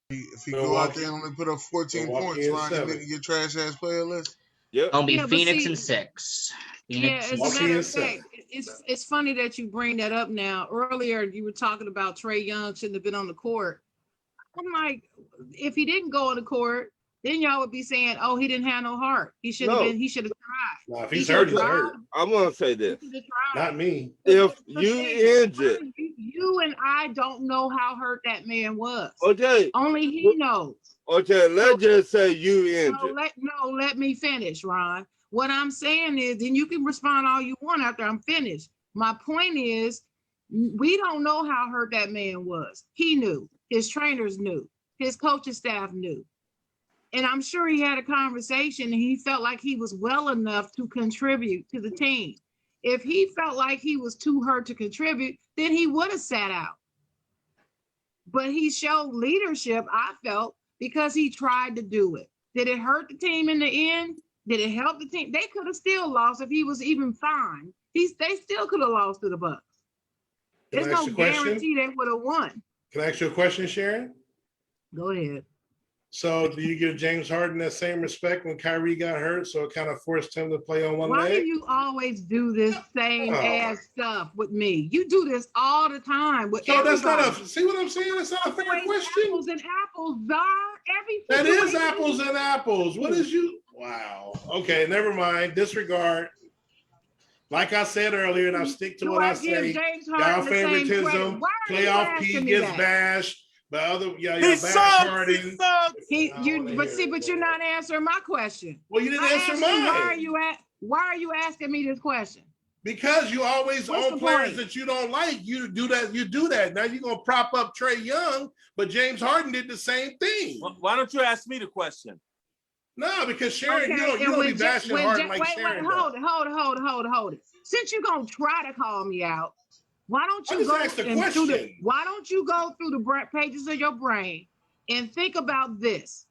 If you go out there and only put up 14 points, Ron, you make your trash ass player list. Yep. Gonna be Yeah, but Phoenix see- and 6. Yeah, Phoenix as and a Milwaukee matter and of seven. fact, it's funny that you bring that up now. Earlier, you were talking about Trae Young shouldn't have been on the court. I'm like, if he didn't go on the court, then y'all would be saying, oh, he didn't have no heart. He should have No. been, he should have tried. Nah, if He he's should've hurt, he's tried. hurt. I'm gonna say this. He should have tried. Not me. If But you see, injured, you and I don't know how hurt that man was. okay, Only he knows. okay, let's just say you injured. Let me finish, Ron. What I'm saying is, then you can respond all you want after I'm finished. My point is, we don't know how hurt that man was. He knew. His trainers knew. His coaching staff knew. And I'm sure he had a conversation and he felt like he was well enough to contribute to the team. If he felt like he was too hurt to contribute, then he would have sat out. But he showed leadership, I felt, because he tried to do it. Did it hurt the team in the end? Did it help the team? They could have still lost if he was even fine. They still could have lost to the Bucks. Can I There's ask no you a question? guarantee they would have won. Can I ask you a question, Sharon? Go ahead. So do you give James Harden that same respect when Kyrie got hurt? So it kind of forced him to play on one Why do leg? you always do this same Oh. ass stuff with me? You do this all the time with So that's not everybody. a, see what I'm saying? That's not a fair Always question. apples and apples, Czar. Every That is situation- apples and apples. What is you? Wow. Okay, never mind. Disregard. Like I said earlier, and I'll stick to Do what I give say. James Y'all Harden the same credit? favoritism, Why are you playoff asking P me gets that? bashed. But other, He bash sucks. Harden. He sucks. He, I don't you, wanna but hear see, it, but you're man. not answering my question. Well, you didn't I answer asked you, mine. why are you asking me this question? Because you always What's own the players point? that you don't like. You do that. You do that. Now you're gonna prop up Trae Young, but James Harden did the same thing. Why don't you ask me the question? No, because Sharon, you and don't be when bashing when Harden like wait, Sharon hold does. it. Since you're gonna try to call me out, why don't I you just go asked the and through the question. why don't you go through the pages of your brain and think about this?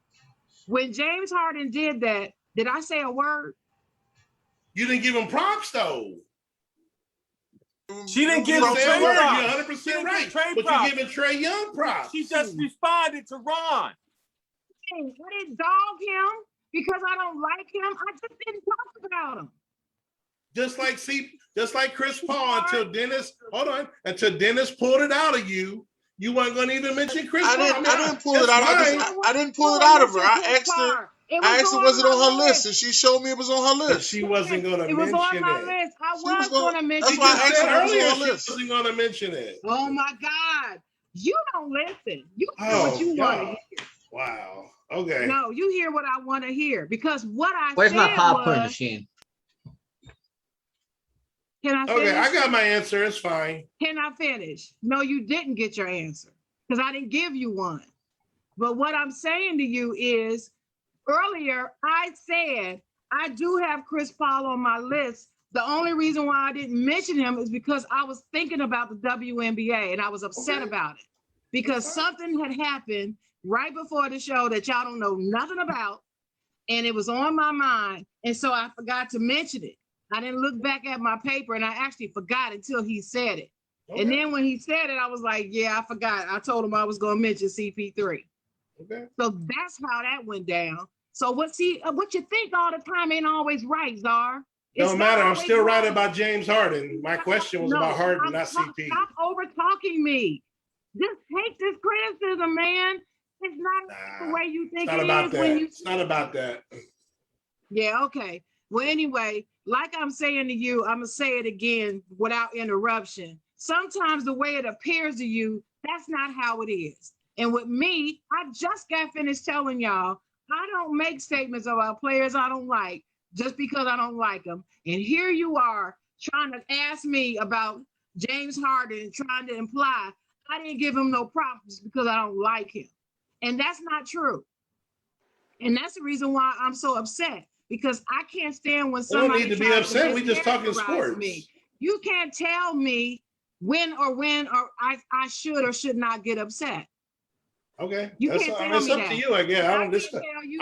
When James Harden did that, did I say a word? You didn't give him props though. She didn't give You him said Trae word. props. You're She 100% didn't right. give Trae But props. you're giving Trae Young props. She just responded to Ron. Hey, I didn't dog him because I don't like him. I just didn't talk about him. Just like Chris Paul until Dennis pulled it out of you. You weren't going to even mention Chris Paul. I didn't pull it that's out. fine. I didn't pull it out of her. I asked her. I asked her, was it on her list? And she showed me it was on her But list. she wasn't going to It was mention on my it. list. I She was was gonna- going to mention that's She why I just asked said her if it was earlier on her she list. wasn't going to mention it. Oh my God. You don't listen. You hear Oh, what you want to God. hear. Wow. Okay. No, you hear what I want to hear because what I Where's said my popcorn was, machine? can I finish? Okay, I got my answer. It's fine. Can I finish? No, you didn't get your answer because I didn't give you one. But what I'm saying to you is earlier I said I do have Chris Paul on my list, The only reason why I didn't mention him is because I was thinking about the WNBA and I was upset about it because something had happened right before the show that y'all don't know nothing about, and it was on my mind, and so I forgot to mention it. I didn't look back at my paper, and I actually forgot until he said it. And then when he said it, I was like, yeah, I forgot. I told him I was going to mention CP3. So that's how that went down. So what you think all the time ain't always right, Czar. Don't matter. I'm still right about James Harden. My question was about Harden, not CP. Stop over talking me. Just take this criticism, man. It's not the way you think it is. It's not about that. Yeah, okay. Well, anyway, like I'm saying to you, I'm going to say it again without interruption. Sometimes the way it appears to you, that's not how it is. And with me, I just got finished telling y'all, I don't make statements about players I don't like just because I don't like them. And here you are trying to ask me about James Harden, trying to imply I didn't give him no props because I don't like him. And that's not true. And that's the reason why I'm so upset, because I can't stand when somebody don't need to be upset. We just talking sports. Me. You can't tell me when I should or should not get upset. Okay, it's up to you, I guess.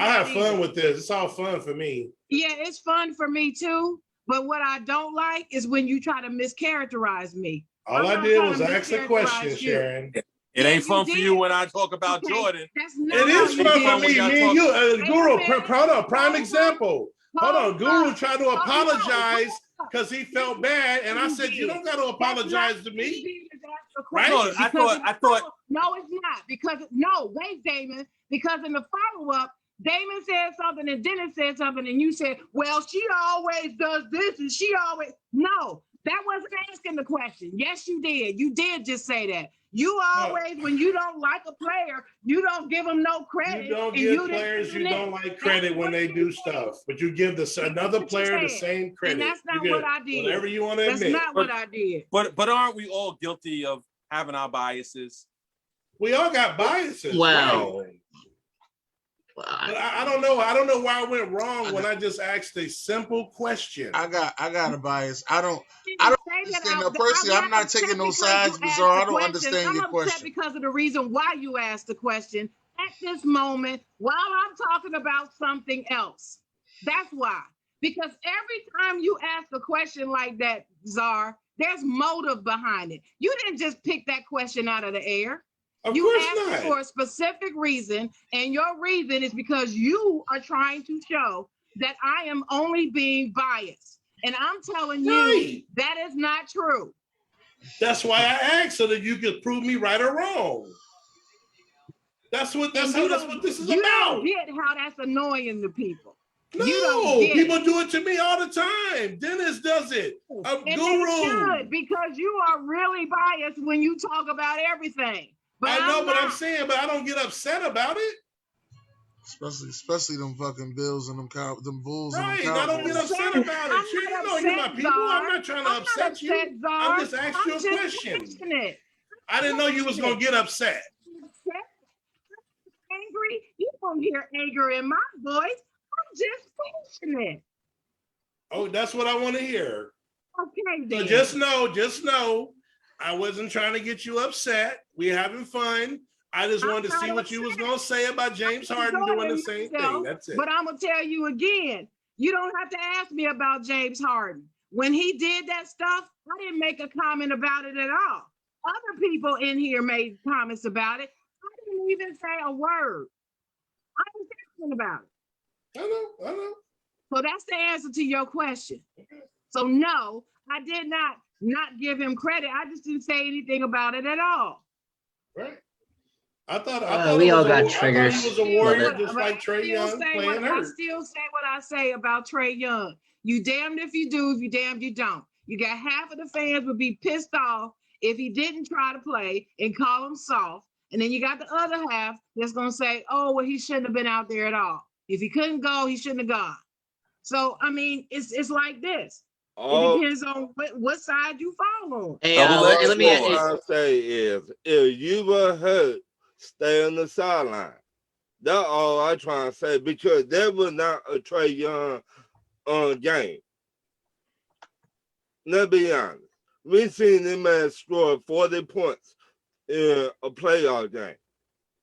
I have fun with this. It's all fun for me. Yeah, it's fun for me too. But what I don't like is when you try to mischaracterize me. All I did was ask a question, Sharon. It ain't fun for you when I talk about Jordan. It is fun for me. Me and you, Guru, hold on, prime example. Hold on, Guru tried to apologize because he felt bad, and I said, you don't got to apologize to me. Right? No, I thought. No, it's not. Because, wait, Damon. Because in the follow-up, Damon said something and Dennis said something, and you said, well, she always does this, and she always. No, that wasn't asking the question. Yes, you did. You did just say that. You always, when you don't like a player, you don't give them no credit. You don't give players you don't like credit when they do stuff, but you give another player the same credit. And that's not what I did. Whatever you want to admit. That's not what I did. But aren't we all guilty of having our biases? We all got biases. Wow. Right? But I don't know. I don't know why I went wrong when I just asked a simple question. I got a bias. I don't understand. Now, personally, I'm not taking no sides, Bizarre. I don't understand your question. Because of the reason why you asked the question at this moment while I'm talking about something else. That's why. Because every time you ask a question like that, Czar, there's motive behind it. You didn't just pick that question out of the air. You asked for a specific reason, and your reason is because you are trying to show that I am only being biased. And I'm telling you that is not true. That's why I asked, so that you could prove me right or wrong. That's what this is about. You don't get how that's annoying to people. No, people do it to me all the time. Dennis does it. And they should, because you are really biased when you talk about everything. But I know, but I'm saying, but I don't get upset about it. Especially them fucking Bills and them Bulls. Right, and them I don't get upset about it. You know, you're my people. I'm not trying to upset you. I'm just asking you a question. I didn't know you was gonna get upset. Angry? You don't hear anger in my voice. I'm just passionate. Oh, that's what I want to hear. Okay, then. So just know, I wasn't trying to get you upset. We're having fun. I just wanted to see what you was going to say about James Harden doing the same thing. That's it. But I'm going to tell you again, you don't have to ask me about James Harden. When he did that stuff, I didn't make a comment about it at all. Other people in here made comments about it. I didn't even say a word. I was asking about it. I know. So that's the answer to your question. Okay. So no, I did not give him credit. I just didn't say anything about it at all. Right. I thought we all got triggers. He was a warrior, just like Trae Young playing hurt. I still say what I say about Trae Young. You damned if you do, if you damned you don't. You got half of the fans would be pissed off if he didn't try to play and call him soft. And then you got the other half that's going to say, oh, well, he shouldn't have been out there at all. If he couldn't go, he shouldn't have gone. So, I mean, it's like this. It depends on what side you fall on. Hey, let me ask you. What I say is, if you were hurt, stay on the sideline. That's all I'm trying to say, because that was not a Trae Young game. let's be honest. We seen this man score 40 points in a playoff game.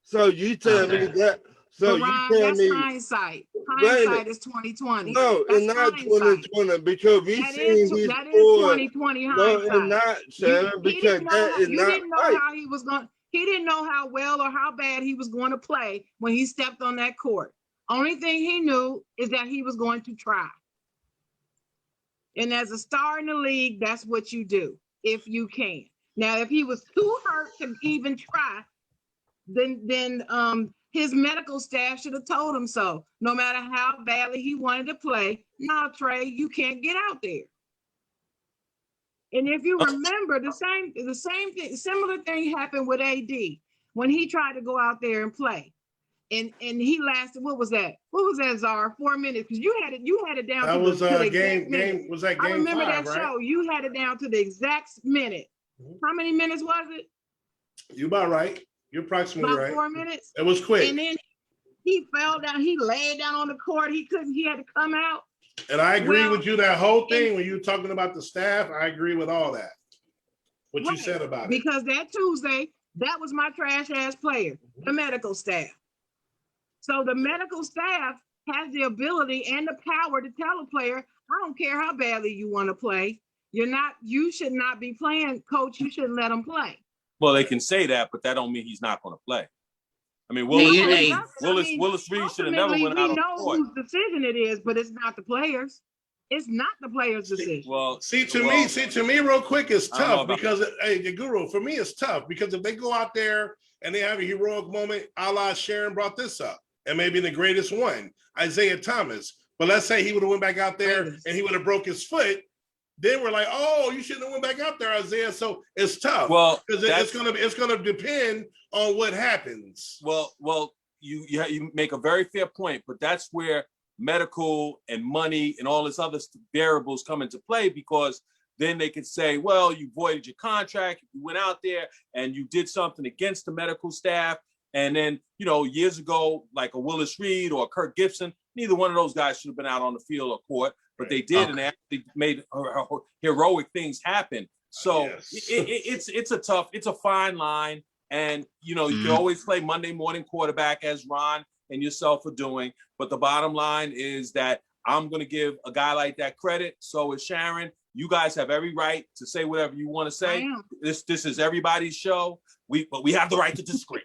So you tell me that. So But you Ryan, tell that's me. hindsight. Wait a Hindsight minute. is 2020. No, That's it's not hindsight. 2020 because we That is seen he that is scored. 2020 No, it's hindsight. not, You, Sharon, he because didn't know that how, is you not didn't know right. how he was going. He didn't know how well or how bad he was going to play when he stepped on that court. Only thing he knew is that he was going to try. And as a star in the league, that's what you do if you can. Now, if he was too hurt to even try, then his medical staff should have told him so. No matter how badly he wanted to play, no, Trey, you can't get out there. And if you remember, the same thing, similar thing happened with AD when he tried to go out there and play. And he lasted, what was that? What was that, Czar? 4 minutes. Because you had it down That to was the exact game minute. was that I game remember 5, that right? show. You had it down to the exact minute. How many minutes was it? You about right. You're approximately About right. 4 minutes. It was quick. And then he fell down. He laid down on the court. He had to come out. And I agree Well, with you, that whole thing, when you were talking about the staff, I agree with all that. What you Right. said about it. Because that Tuesday, that was my trash ass player, the medical staff. So the medical staff has the ability and the power to tell a player, I don't care how badly you want to play. You should not be playing, coach. You shouldn't let him play. Well, they can say that, but that don't mean he's not going to play. I mean, Hey, Willis Reed should have never went out on the court. We know whose decision it is, but it's not the players. It's not the players' decision. Well, to me, real quick, it's I don't know tough about because, hey, the Guru, for me, it's tough because if they go out there and they have a heroic moment, a la Sharon brought this up, and maybe the greatest one, Isaiah Thomas. But let's say he would have went back out there and he would have broke his foot. Then we're like, oh, you shouldn't have went back out there, Isaiah. So it's tough. Well, because it's gonna depend on what happens. Well, you make a very fair point, but that's where medical and money and all this other variables come into play, because then they could say, well, you voided your contract, you went out there and you did something against the medical staff. And then, years ago, like a Willis Reed or a Kirk Gibson, neither one of those guys should have been out on the field or court, but they did, and they actually made heroic things happen. So it's a fine line. And, you can always play Monday morning quarterback, as Ron and yourself are doing. But the bottom line is that I'm going to give a guy like that credit. So is Sharon. You guys have every right to say whatever you want to say. This is everybody's show. But we have the right to disagree.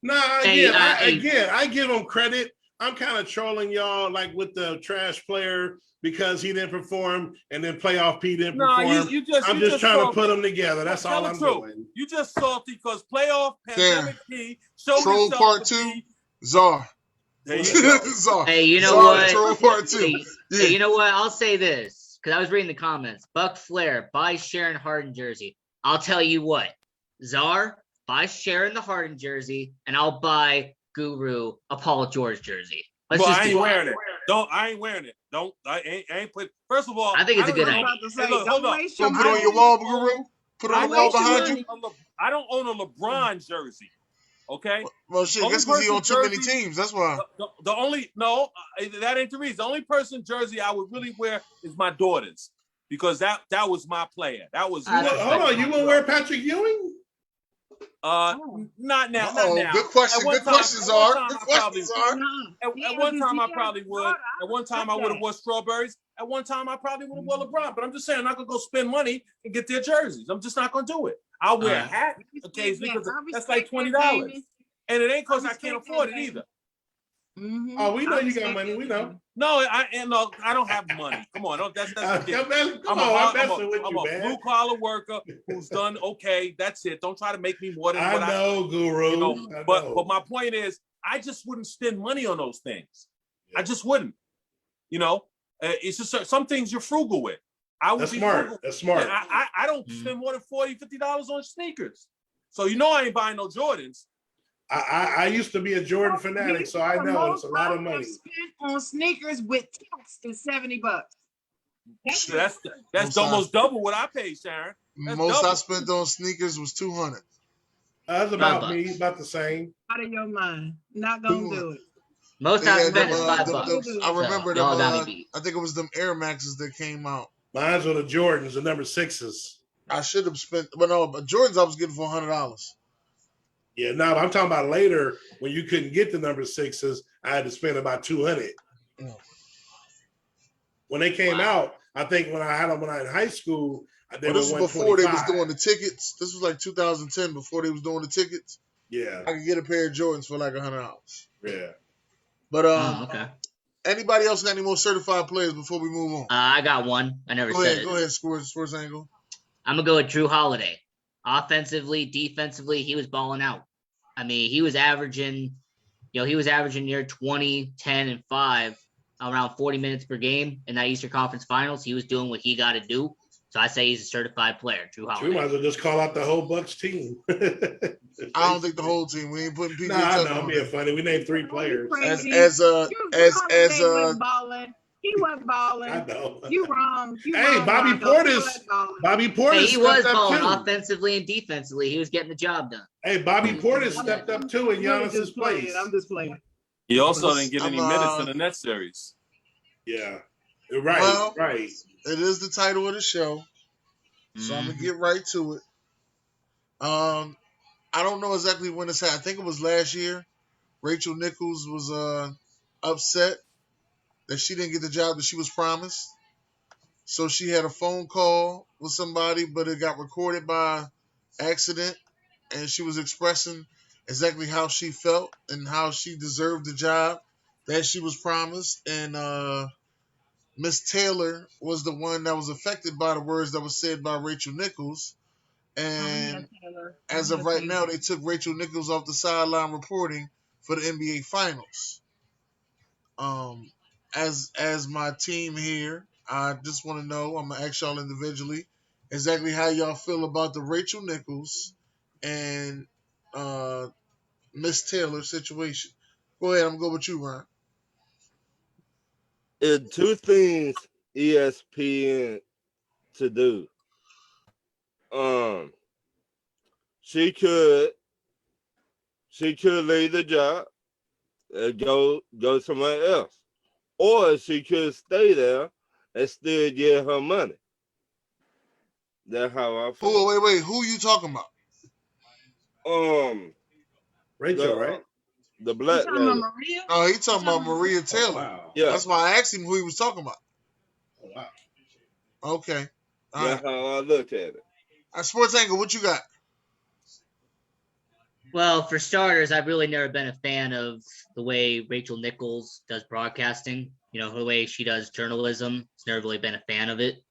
No, I give him credit. I'm kind of trolling y'all, like with the trash player, because he didn't perform, and then playoff P didn't perform. I'm just trying to put them together. That's all I'm doing. You just salty because playoff pandemic P showed Troll part 2, Czar. There you go. Czar. Hey, you know Czar, what? Troll part 2. Hey, you know what? I'll say this, because I was reading the comments. Buck Flair, buy Sharon Harden jersey. I'll tell you what. Czar, buy Sharon the Harden jersey, and I'll buy Guru a Paul George jersey. I ain't wearing it. I ain't wearing it. I ain't put. First of all, I think it's a good idea. Hold on. Put it on your wall, Guru. Put it on the wall behind you. I don't own a LeBron jersey. Okay. Well, shit, I guess because he on too many teams. That's why. That ain't the reason. The only person jersey I would really wear is my daughter's, because that was my player. That was. Hold on, you won't wear Patrick Ewing? Not now. Good question. Good questions are. At one time, I probably would. At one time, I would have worn strawberries. At one time, I probably would have worn LeBron. But I'm just saying, I'm not gonna go spend money and get their jerseys. I'm just not gonna do it. I'll wear a hat occasionally because that's like $20, and it ain't because I can't afford it either. Mm-hmm. Oh, we know you got money. We know. No, I don't have money. Come on, that's ridiculous. I'm a blue collar worker who's done okay. That's it. Don't try to make me more than what I know, Guru. But my point is, I just wouldn't spend money on those things. Yeah. I just wouldn't. It's just some things you're frugal with. That's smart. That's smart. I don't spend more than $40, $50 on sneakers. So I ain't buying no Jordans. I used to be a Jordan fanatic, so I know it's a lot of money. Spent on sneakers with tax is $70. That's almost double what I paid, Sharon. Most I spent on sneakers was $200. That's about the same. Out of your mind, not gonna do it. Most I spent is $5. I remember them. I think it was them Air Maxes that came out. Mine's were the Jordans, the number 6s. I should have spent, but no, but Jordans I was getting for $100. Yeah, no, I'm talking about later when you couldn't get the number 6s. I had to spend about $200. Mm. When they came out, I think when I had them when I was in high school, they Well, were this was before they was 125. doing the tickets. This was like 2010 before they was doing the tickets. Yeah, I could get a pair of Jordans for like $100. yeah. But Oh, okay. anybody else got any more certified players before we move on? I got one. I never said it. Go ahead, Sports Angle. I'm gonna go with Drew Holiday. Offensively, defensively, he was balling out. I mean, he was averaging near 20, 10, and 5, around 40 minutes per game in that Eastern Conference Finals. He was doing what he got to do. So I say he's a certified player, Drew Holiday. We might as well just call out the whole Bucks team. I don't think the whole team. We ain't putting people. Nah, I know. I'm being funny. We named 3 players. Crazy. He wasn't balling. I know. You wrong. Hey, Bobby Portis. He was stepped up balling too. offensively and defensively. He was getting the job done. Hey, Bobby Portis stepped up too in Giannis's place. I'm just playing. He also didn't get any minutes in the Nets series. Yeah, right, Well, right. It is the title of the show, so I'm gonna get right to it. I don't know exactly when this happened. I think it was last year. Racheal Nichols was upset that she didn't get the job that she was promised. So she had a phone call with somebody, but it got recorded by accident, and she was expressing exactly how she felt and how she deserved the job that she was promised. And Miss Taylor was the one that was affected by the words that was said by Racheal Nichols. And as of right now, they took Racheal Nichols off the sideline reporting for the NBA Finals. As my team here, I just want to know, I'm going to ask y'all individually, exactly how y'all feel about the Racheal Nichols and Miss Taylor situation. Go ahead, I'm going to go with you, Ryan. It's 2 things ESPN to do. She could leave the job and go somewhere else, or she could stay there and still get her money. That's how I feel. Oh, wait, who you talking about? Racheal, right? The black lady. Maria? Oh, he talking about Maria Taylor. Oh, wow. Yeah, That's why I asked him who he was talking about. Oh, wow. Okay. All that's right. how I look at it. Sports Angle, what you got? Well, for starters, I've really never been a fan of the way Racheal Nichols does broadcasting. You know, the way she does journalism. I've never really been a fan of it.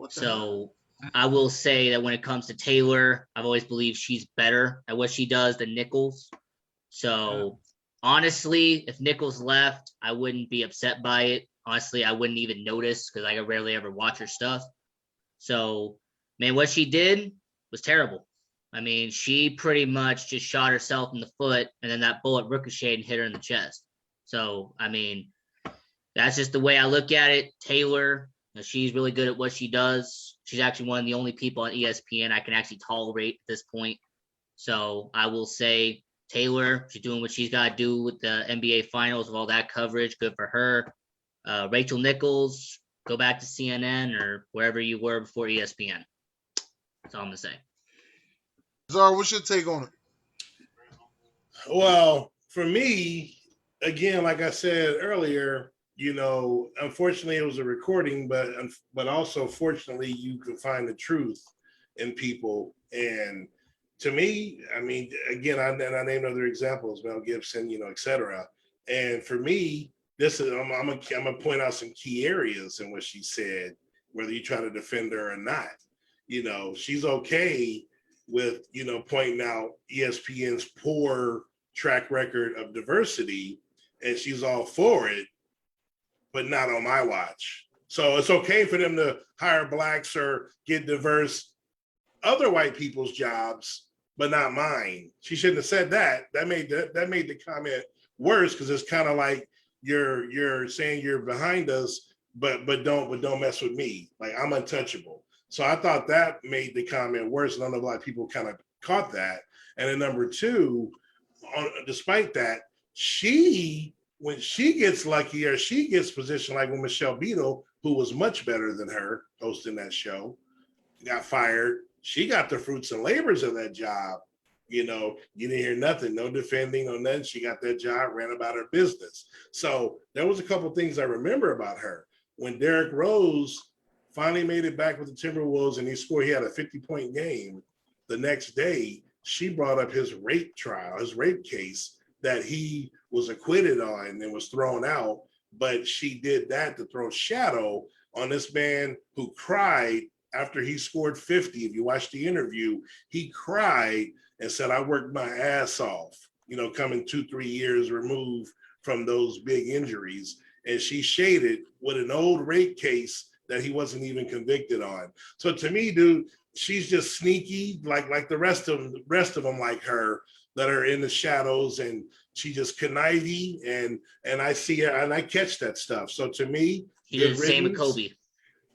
So I will say that when it comes to Taylor, I've always believed she's better at what she does than Nichols. So honestly, if Nichols left, I wouldn't be upset by it. Honestly, I wouldn't even notice because I rarely ever watch her stuff. So, man, what she did was terrible. I mean, she pretty much just shot herself in the foot, and then that bullet ricocheted and hit her in the chest. So, I mean, that's just the way I look at it. Taylor, she's really good at what she does. She's actually one of the only people on ESPN I can actually tolerate at this point. So I will say Taylor, she's doing what she's got to do with the NBA Finals with all that coverage. Good for her. Racheal Nichols, go back to CNN or wherever you were before ESPN. That's all I'm going to say. Zara, what's your take on it? Well, for me, again, like I said earlier, you know, unfortunately it was a recording, but also fortunately you can find the truth in people. And to me, I mean, again, I named other examples, Mel Gibson, you know, et cetera. And for me, I'm gonna point out some key areas in what she said, whether you try to defend her or not. You know, she's okay with, you know, pointing out ESPN's poor track record of diversity, and she's all for it, but not on my watch. So it's okay for them to hire blacks or get diverse other white people's jobs, but not mine. She shouldn't have said that. That made the comment worse, because it's kind of like you're saying you're behind us, but don't mess with me. Like, I'm untouchable. So I thought that made the comment worse. None of black people kind of caught that. And then number two, despite that, when she gets lucky or she gets positioned, like when Michelle Beadle who was much better than her hosting that show, got fired. She got the fruits and labors of that job. You know, you didn't hear nothing, no defending, no nothing. She got that job, ran about her business. So there was a couple things I remember about her. When Derrick Rose finally made it back with the Timberwolves and he had a 50-point game, the next day, she brought up his rape trial, his rape case that he was acquitted on and was thrown out. But she did that to throw shadow on this man who cried after he scored 50. If you watch the interview, he cried and said, I worked my ass off, you know, coming 2-3 years removed from those big injuries. And she shaded with an old rape case that he wasn't even convicted on. So to me, dude, she's just sneaky, like the rest of them like her that are in the shadows, and she just conniving, and I see her and I catch that stuff. So to me, He did the same with Kobe.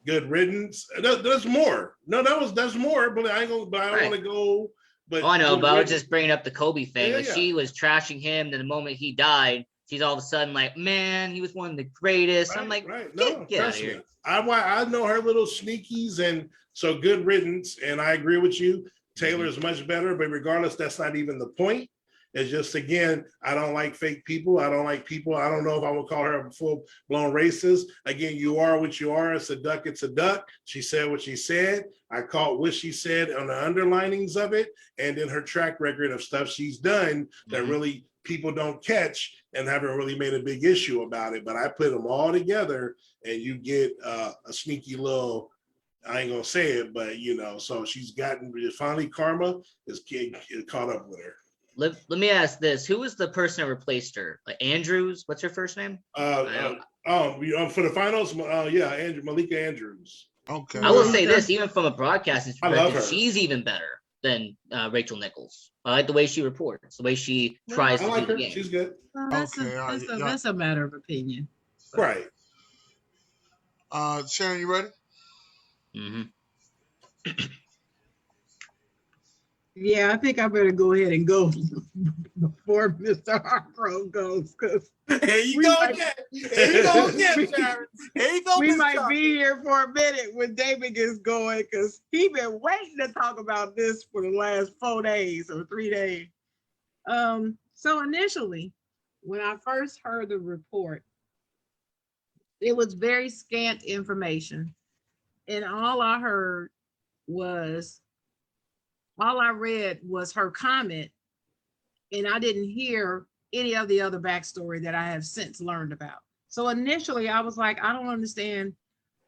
Good riddance. There's more. No, that's more, but I don't want to go. But I know, but I was just bringing up the Kobe thing. Yeah, like she was trashing him, then the moment he died, she's all of a sudden like, man, he was one of the greatest. I'm like, get out of here. I know her little sneakies, and so good riddance. And I agree with you. Taylor is much better, but regardless, that's not even the point. It's just, again, I don't like fake people. I don't like people. I don't know if I would call her a full-blown racist. Again, you are what you are. It's a duck. It's a duck. She said what she said. I caught what she said on the underlinings of it, and then her track record of stuff she's done that really people don't catch and haven't really made a big issue about it. But I put them all together, and you get a sneaky little, I ain't gonna say it, but you know, so she's gotten finally karma is caught up with her. Let me ask this: who was the person that replaced her? Like Andrews? What's her first name? For the finals, Malika Andrews. Okay. I will say this: even from a broadcasting perspective, her. she's even better than Racheal Nichols. I like the way she reports, the way she tries I to like do the her. game. She's good. That's a matter of opinion. Right. Sharon, you ready? Mm-hmm. Yeah, I think I better go ahead and go before Mr. Hargrove goes, because Here you go again, Sharon. Here you go, we Miss might Chocolate. be here for a minute when David gets going, because he been waiting to talk about this for the last 4 days or 3 days. So initially, when I first heard the report, it was very scant information, and all I read was her comment, and I didn't hear any of the other backstory that I have since learned about. So initially I was like, I don't understand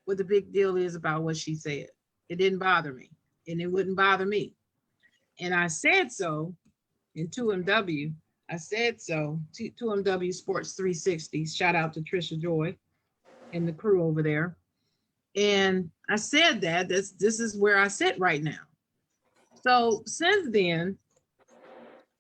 what the big deal is about what she said. It didn't bother me, and it wouldn't bother me. And I said so in 2MW. I said so, 2MW Sports 360. Shout out to Trisha Joy and the crew over there. And I said that this is where I sit right now. So since then,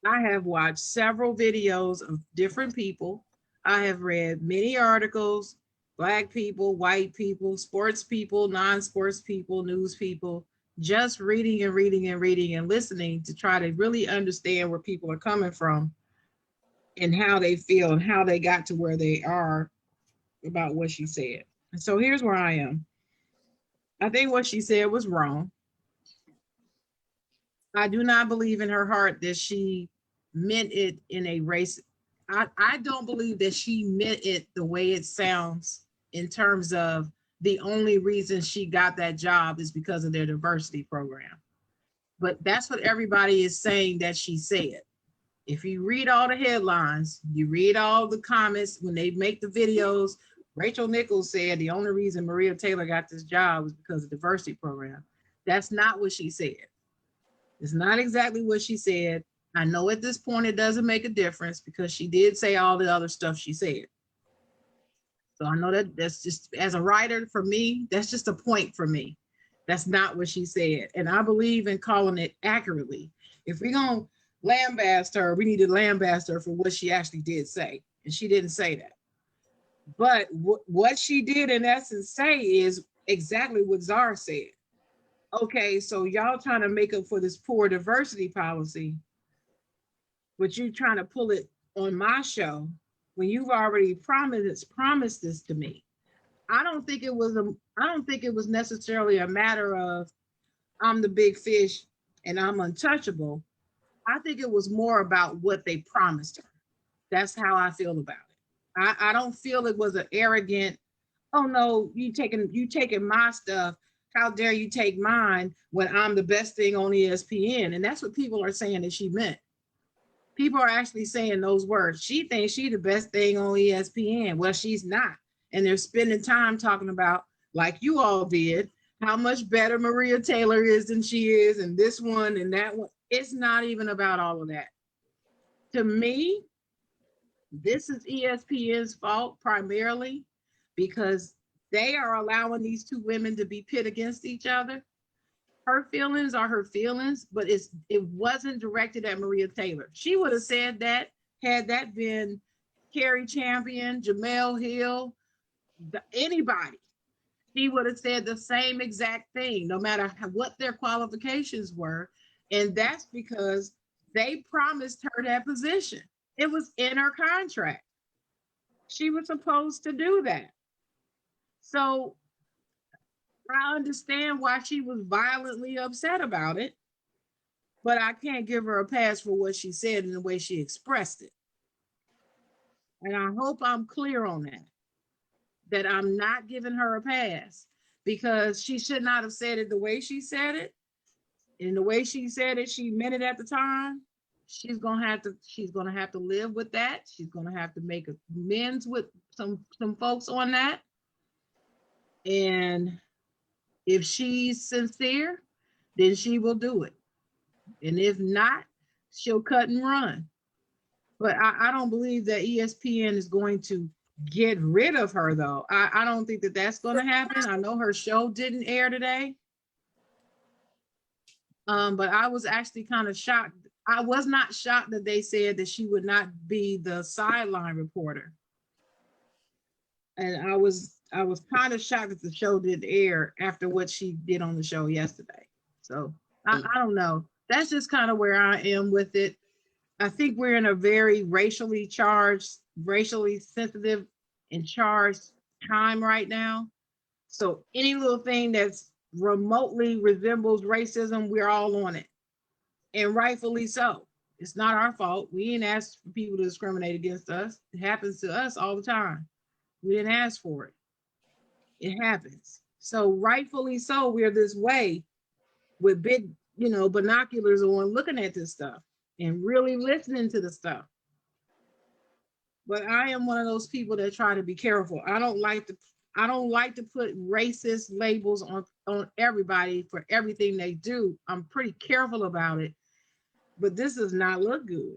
I have watched several videos of different people. I have read many articles, Black people, white people, sports people, non-sports people, news people, just reading and reading and reading and listening to try to really understand where people are coming from and how they feel and how they got to where they are about what she said. And so here's where I am. I think what she said was wrong. I do not believe in her heart that she meant it in a race. I don't believe that she meant it the way it sounds, in terms of the only reason she got that job is because of their diversity program. But that's what everybody is saying that she said. If you read all the headlines, you read all the comments, when they make the videos, Racheal Nichols said the only reason Maria Taylor got this job was because of the diversity program. That's not what she said. It's not exactly what she said. I know at this point it doesn't make a difference, because she did say all the other stuff she said. So I know that's just, as a writer, for me, that's just a point for me. That's not what she said. And I believe in calling it accurately. If we're going to lambaste her, we need to lambaste her for what she actually did say. And she didn't say that. But what she did in essence say is exactly what Czar said. Okay, so y'all trying to make up for this poor diversity policy, but you trying to pull it on my show when you've already promised this to me. I don't think it was necessarily a matter of I'm the big fish and I'm untouchable. I think it was more about what they promised her. That's how I feel about it. I don't feel it was an arrogant, oh no, you taking my stuff. How dare you take mine when I'm the best thing on ESPN? And that's what people are saying that she meant. People are actually saying those words. She thinks she the best thing on ESPN. Well, she's not. And they're spending time talking about, like you all did, how much better Maria Taylor is than she is, and this one and that one. It's not even about all of that. To me, this is ESPN's fault primarily because they are allowing these two women to be pit against each other. Her feelings are her feelings, but it wasn't directed at Maria Taylor. She would have said that had that been Carrie Champion, Jamel Hill, anybody. She would have said the same exact thing, no matter what their qualifications were. And that's because they promised her that position. It was in her contract. She was supposed to do that. So I understand why she was violently upset about it, but I can't give her a pass for what she said and the way she expressed it. And I hope I'm clear on that I'm not giving her a pass because she should not have said it the way she said it. And the way she said it, she meant it at the time. She's gonna have to live with that. She's gonna have to make amends with some folks on that. And if she's sincere, then she will do it. And if not, she'll cut and run. But I don't believe that ESPN is going to get rid of her, though. I don't think that that's going to happen. I know her show didn't air today. But I was actually kind of shocked. I was not shocked that they said that she would not be the sideline reporter. And I was kind of shocked that the show didn't air after what she did on the show yesterday. So I don't know. That's just kind of where I am with it. I think we're in a very racially charged, racially sensitive and charged time right now. So any little thing that's remotely resembles racism, we're all on it. And rightfully so. It's not our fault. We didn't ask for people to discriminate against us. It happens to us all the time. We didn't ask for it. It happens. So rightfully so, we're this way with big, binoculars on looking at this stuff and really listening to the stuff. But I am one of those people that try to be careful. I don't like to put racist labels on everybody for everything they do. I'm pretty careful about it, but this does not look good.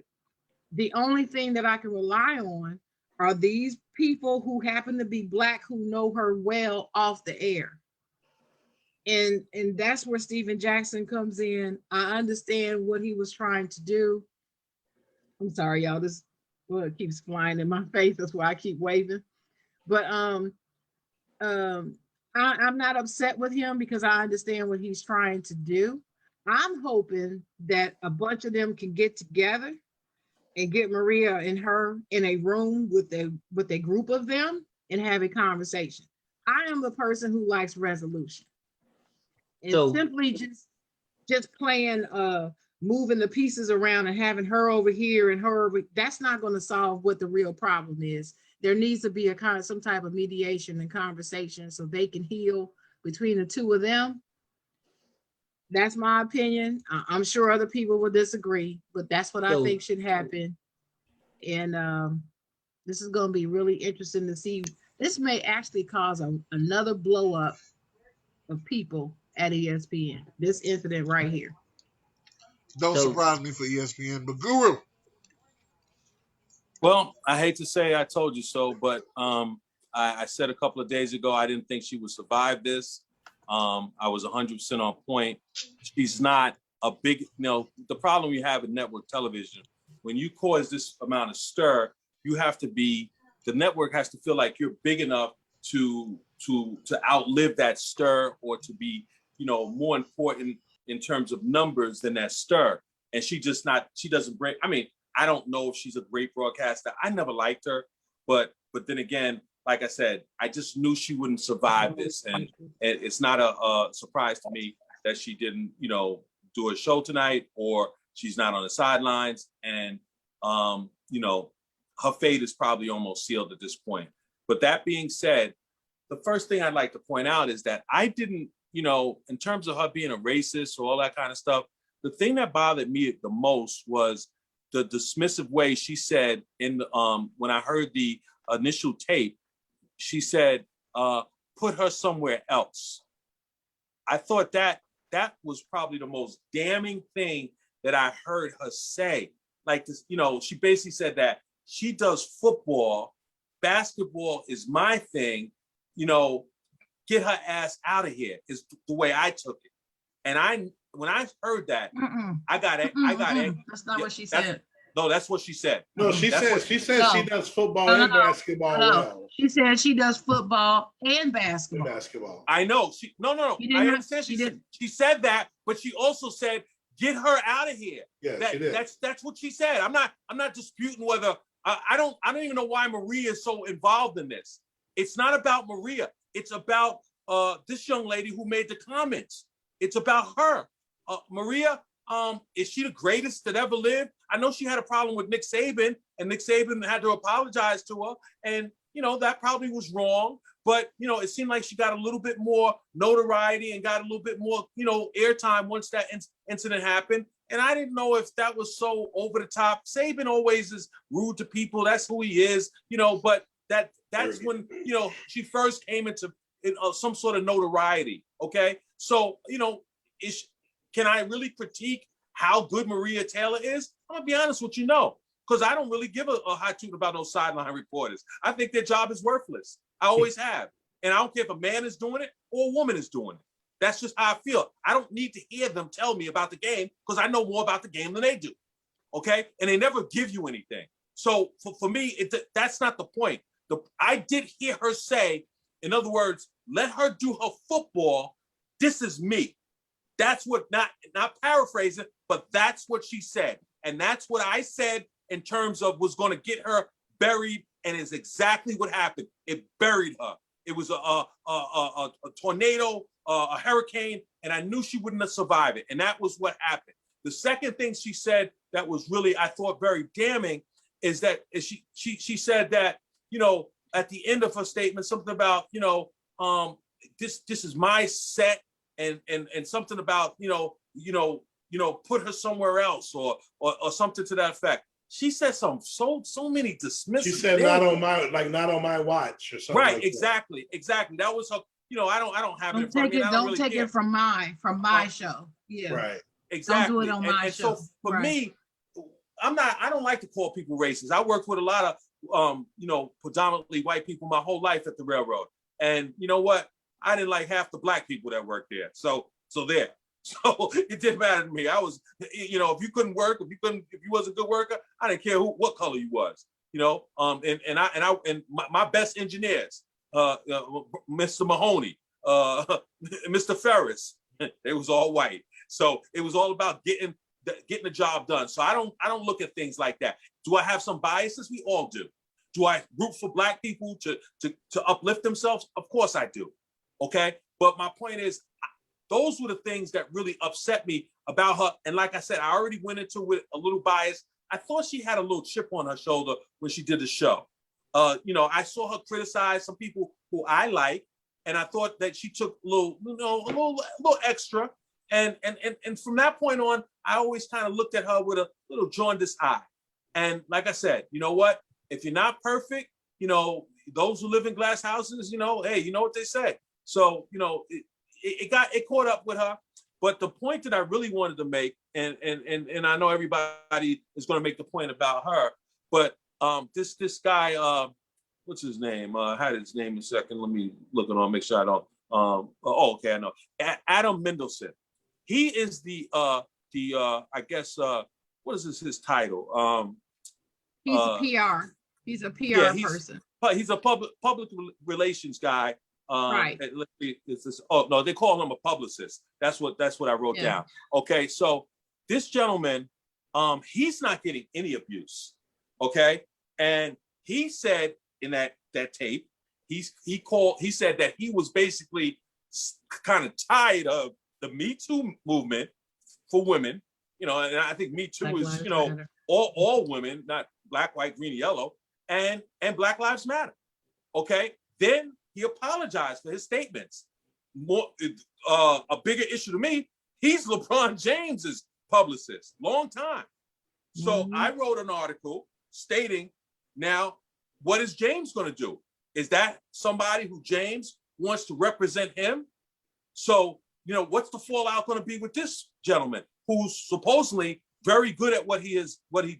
The only thing that I can rely on are these people who happen to be Black who know her well off the air. And that's where Steven Jackson comes in. I understand what he was trying to do. I'm sorry, y'all. This it keeps flying in my face. That's why I keep waving. But I'm not upset with him because I understand what he's trying to do. I'm hoping that a bunch of them can get together and get Maria and her in a room with a group of them and have a conversation. I am the person who likes resolution. And simply just playing moving the pieces around and having her over here and her over, that's not going to solve what the real problem is. There needs to be some type of mediation and conversation so they can heal between the two of them. That's my opinion. I'm sure other people will disagree, but that's what I think should happen. And this is going to be really interesting to see. This may actually cause another blow up of people at ESPN. This incident right here. Don't surprise me for ESPN, but Guru. Well, I hate to say I told you so, but I said a couple of days ago I didn't think she would survive this. I was 100% on point. She's not a big, the problem you have in network television, when you cause this amount of stir, you have to be, the network has to feel like you're big enough to outlive that stir or to be, more important in terms of numbers than that stir. And she doesn't bring, I don't know if she's a great broadcaster. I never liked her, but then again, like I said, I just knew she wouldn't survive this, and it's not a surprise to me that she didn't, do a show tonight, or she's not on the sidelines, and her fate is probably almost sealed at this point. But that being said, the first thing I'd like to point out is that I didn't, in terms of her being a racist or all that kind of stuff, the thing that bothered me the most was the dismissive way she said when I heard the initial tape, she said, put her somewhere else. I thought that was probably the most damning thing that I heard her say. Like this, she basically said that she does football, basketball is my thing, get her ass out of here is the way I took it. And when I heard that, I got it. That's not what she said. No, that's what she said. No, she said she does football and basketball well. She said she does football and basketball. I know. I understand. She said that, but she also said, get her out of here. Yeah, she did. That's what she said. I'm not disputing whether I don't even know why Maria is so involved in this. It's not about Maria. It's about this young lady who made the comments. It's about her. Maria, is she the greatest that ever lived? I know she had a problem with Nick Saban, and Nick Saban had to apologize to her. And, that probably was wrong. But, it seemed like she got a little bit more notoriety and got a little bit more, airtime once that incident happened. And I didn't know if that was so over the top. Saban always is rude to people. That's who he is, but that's when, she first came into some sort of notoriety. Okay. So, can I really critique how good Maria Taylor is? I'm gonna be honest with you, no, because I don't really give a hot toot about those sideline reporters. I think their job is worthless. I always have. And I don't care if a man is doing it or a woman is doing it. That's just how I feel. I don't need to hear them tell me about the game because I know more about the game than they do. Okay? And they never give you anything. So for me, that's not the point. I did hear her say, in other words, let her do her football. This is me. That's what, not paraphrasing, but that's what she said. And that's what I said in terms of was going to get her buried, and is exactly what happened. It buried her. It was a tornado, a hurricane, and I knew she wouldn't have survived it. And that was what happened. The second thing she said that was really, I thought, very damning is that she said that, at the end of her statement, something about, this is my set, and something about, put her somewhere else or something to that effect. She said so many dismissive. She said not on my watch or something. Right, like exactly. That was her. I don't have it. Don't take it from my show. Yeah. Right. Exactly. Don't do it on my show. So for me, I don't like to call people racist. I worked with a lot of predominantly white people my whole life at the railroad. And you know what? I didn't like half the black people that worked there. So there. So it didn't matter to me. I was, if you couldn't work, if you wasn't a good worker, I didn't care what color you was, and my best engineers, Mr. Mahoney, Mr. Ferris, they was all white. So it was all about getting the job done. So I don't look at things like that. Do I have some biases? We all do. Do I root for black people to uplift themselves? Of course I do. Okay. But my point is, those were the things that really upset me about her. And like I said, I already went into with a little bias. I thought she had a little chip on her shoulder when she did the show. I saw her criticize some people who I like, and I thought that she took a little extra. And from that point on, I always kind of looked at her with a little jaundiced eye. And like I said, you know what? If you're not perfect, those who live in glass houses, hey, you know what they say. So, it caught up with her. But the point that I really wanted to make, and I know everybody is going to make the point about her, but this guy, what's his name? I had his name in a second. Let me look it on, make sure I don't. Okay, I know. Adam Mendelsohn. He is I guess, what is his title? He's a PR. He's a PR person. He's a public relations guy. Right. They call him a publicist. That's what I wrote down. Okay, so this gentleman, he's not getting any abuse. Okay, and he said in that tape, he said that he was basically kind of tired of the Me Too movement for women, you know, and I think Me Too Black is, Lives you know, Matter. all women, not black, white, green, yellow, and Black Lives Matter. Okay, then he apologized for his statements. More, a bigger issue to me, he's LeBron James's publicist, long time. So I wrote an article stating, now, what is James going to do? Is that somebody who James wants to represent him? So, you know, what's the fallout going to be with this gentleman who's supposedly very good at what he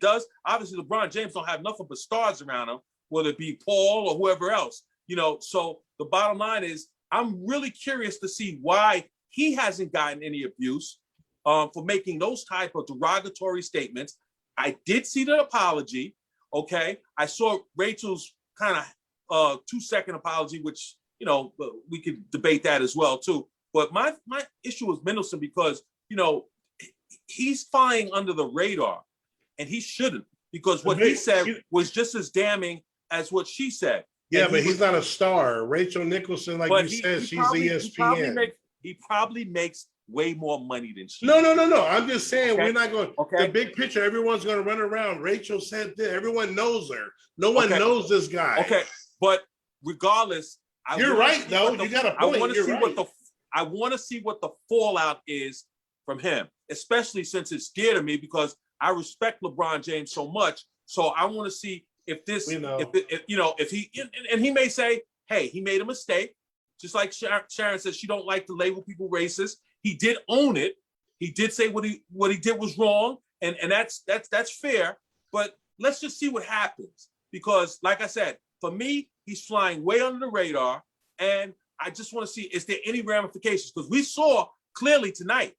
does? Obviously, LeBron James don't have nothing but stars around him, whether it be Paul or whoever else, you know. So the bottom line is, I'm really curious to see why he hasn't gotten any abuse for making those type of derogatory statements. I did see the apology. Okay, I saw Racheal's kind of 2-second apology, which, you know, we could debate that as well too. But my issue with Mendelssohn, because, you know, he's flying under the radar, and he shouldn't, because what he said was just as damning as what she said. Yeah, but he's not a star. Rachel Nicholson, like you said, she's ESPN. He probably makes way more money than she. No. I'm just saying, okay. We're not going. Okay. The big picture, everyone's going to run around. Rachel said this. Everyone knows her. No one knows this guy. Okay, but regardless, you're right though. You got a point. I want to see what the fallout is from him, especially since it's dear to me, because I respect LeBron James so much. So I want to see if this, if he, and he may say, hey, he made a mistake. Just like Sharon says, she don't like to label people racist. He did own it. He did say what he did was wrong, and that's fair. But let's just see what happens, because, like I said, for me, he's flying way under the radar, and I just want to see, is there any ramifications? Because we saw clearly tonight,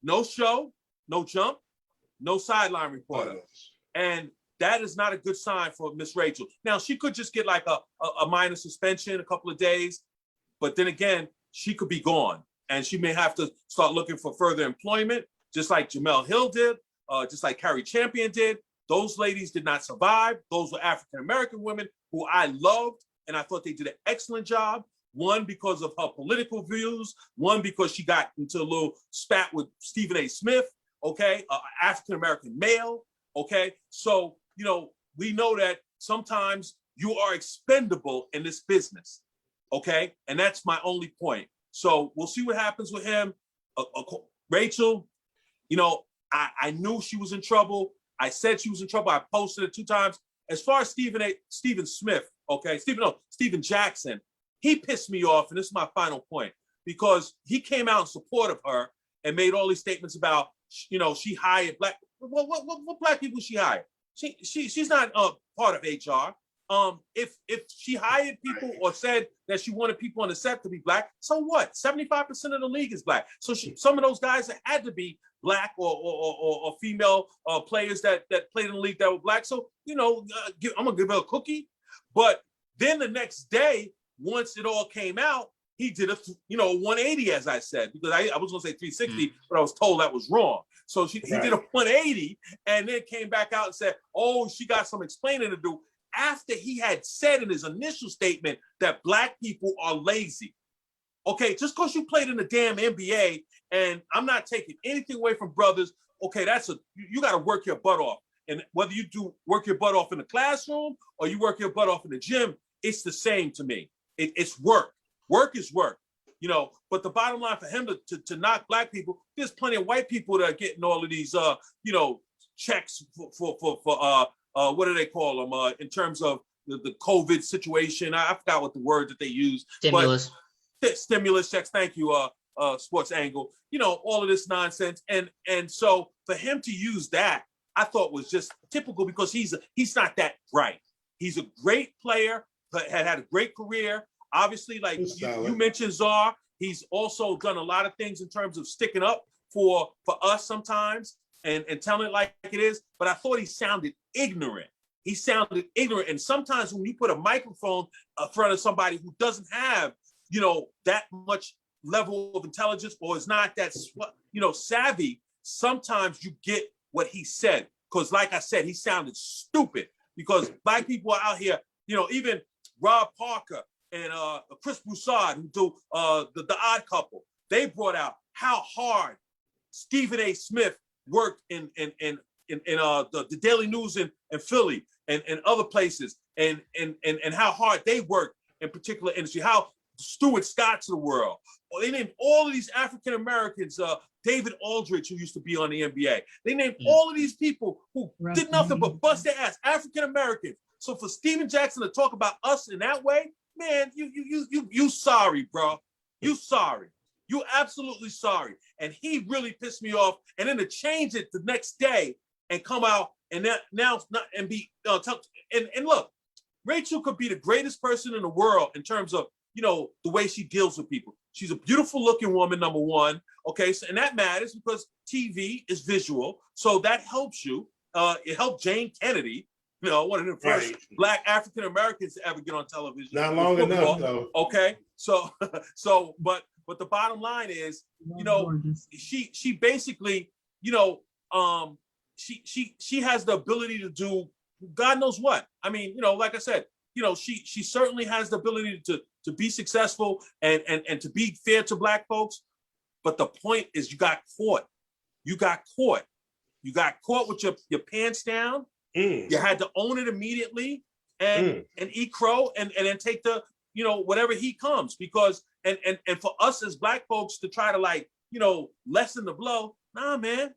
no show, no jump, no sideline reporter, and that is not a good sign for Miss Racheal. Now, she could just get like a minor suspension, a couple of days, but then again, she could be gone, and she may have to start looking for further employment, just like Jamel Hill did, just like Carrie Champion did. Those ladies did not survive. Those were African-American women who I loved, and I thought they did an excellent job. One, because of her political views. One, because she got into a little spat with Stephen A. Smith, okay, African-American male, okay? So, you know, we know that sometimes you are expendable in this business, okay? And that's my only point. So we'll see what happens with him. Racheal, you know, I knew she was in trouble. I said she was in trouble. I posted it 2 times. As far as Stephen Smith, okay, Stephen Jackson, he pissed me off, and this is my final point, because he came out in support of her and made all these statements about, you know, she hired black. What black people she hired? She's not part of HR. If she hired people or said that she wanted people on the set to be black, so what? 75% of the league is black. So some of those guys that had to be black or female players that played in the league that were black. So, you know, I'm gonna give her a cookie. But then the next day, once it all came out, he did a 180, as I said, because I was gonna say 360, but I was told that was wrong. So he did a 180 and then came back out and said, oh, she got some explaining to do, after he had said in his initial statement that black people are lazy. Okay, just because you played in the damn NBA, and I'm not taking anything away from brothers, okay, you got to work your butt off. And whether you work your butt off in the classroom or you work your butt off in the gym, it's the same to me. It's work. Work is work, you know. But the bottom line for him to knock black people, there's plenty of white people that are getting all of these, checks for what do they call them in terms of the COVID situation. I forgot what the word that they use. Stimulus. But stimulus checks. Thank you, Sports Angle. You know, all of this nonsense, and so for him to use that, I thought was just typical, because he's not that bright. He's a great player, but had a great career. Obviously, like you mentioned, Czar, he's also done a lot of things in terms of sticking up for us sometimes and telling it like it is. But I thought he sounded ignorant. And sometimes when you put a microphone in front of somebody who doesn't have, you know, that much level of intelligence or is not that, savvy, sometimes you get what he said. Because like I said, he sounded stupid, because black people are out here, you know, even Rob Parker and Chris Broussard, who do the Odd Couple. They brought out how hard Stephen A. Smith worked in the Daily News in Philly and other places, and how hard they worked in particular industry. How Stuart Scott's of the world. They named all of these African Americans. David Aldridge, who used to be on the NBA. They named all of these people who did nothing but bust their ass. African Americans. So for Steven Jackson to talk about us in that way, man, you sorry, bro. You sorry. You absolutely sorry. And he really pissed me off. And then to change it the next day and come out and now not and be and look, Racheal could be the greatest person in the world in terms of, you know, the way she deals with people. She's a beautiful looking woman, number one. Okay, so and that matters because TV is visual, so that helps you. It helped Jane Kennedy, you know, one of the first Black African Americans to ever get on television. Not long enough, though. Okay, so but the bottom line is, you know, she basically, you know, she has the ability to do God knows what. I mean, you know, like I said, you know, she certainly has the ability to be successful and to be fair to Black folks. But the point is, you got caught. You got caught. You got caught with your pants down. You had to own it immediately and eat crow and then take the, you know, whatever heat comes, because and for us as Black folks to try to, like, you know, lessen the blow. Nah, man,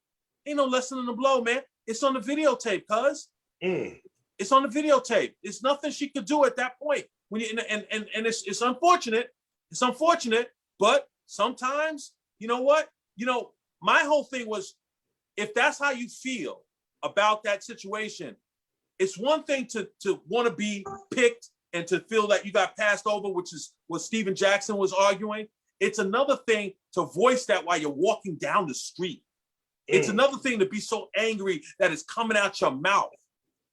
ain't no lessening the blow, man. It's on the videotape, cuz. It's on the videotape. It's nothing she could do at that point. When you and it's unfortunate. It's unfortunate, but sometimes, you know what? You know, my whole thing was, if that's how you feel about that situation, it's one thing to want to be picked and to feel that you got passed over, which is what Steven Jackson was arguing. It's another thing to voice that while you're walking down the street. It's another thing to be so angry that it's coming out your mouth,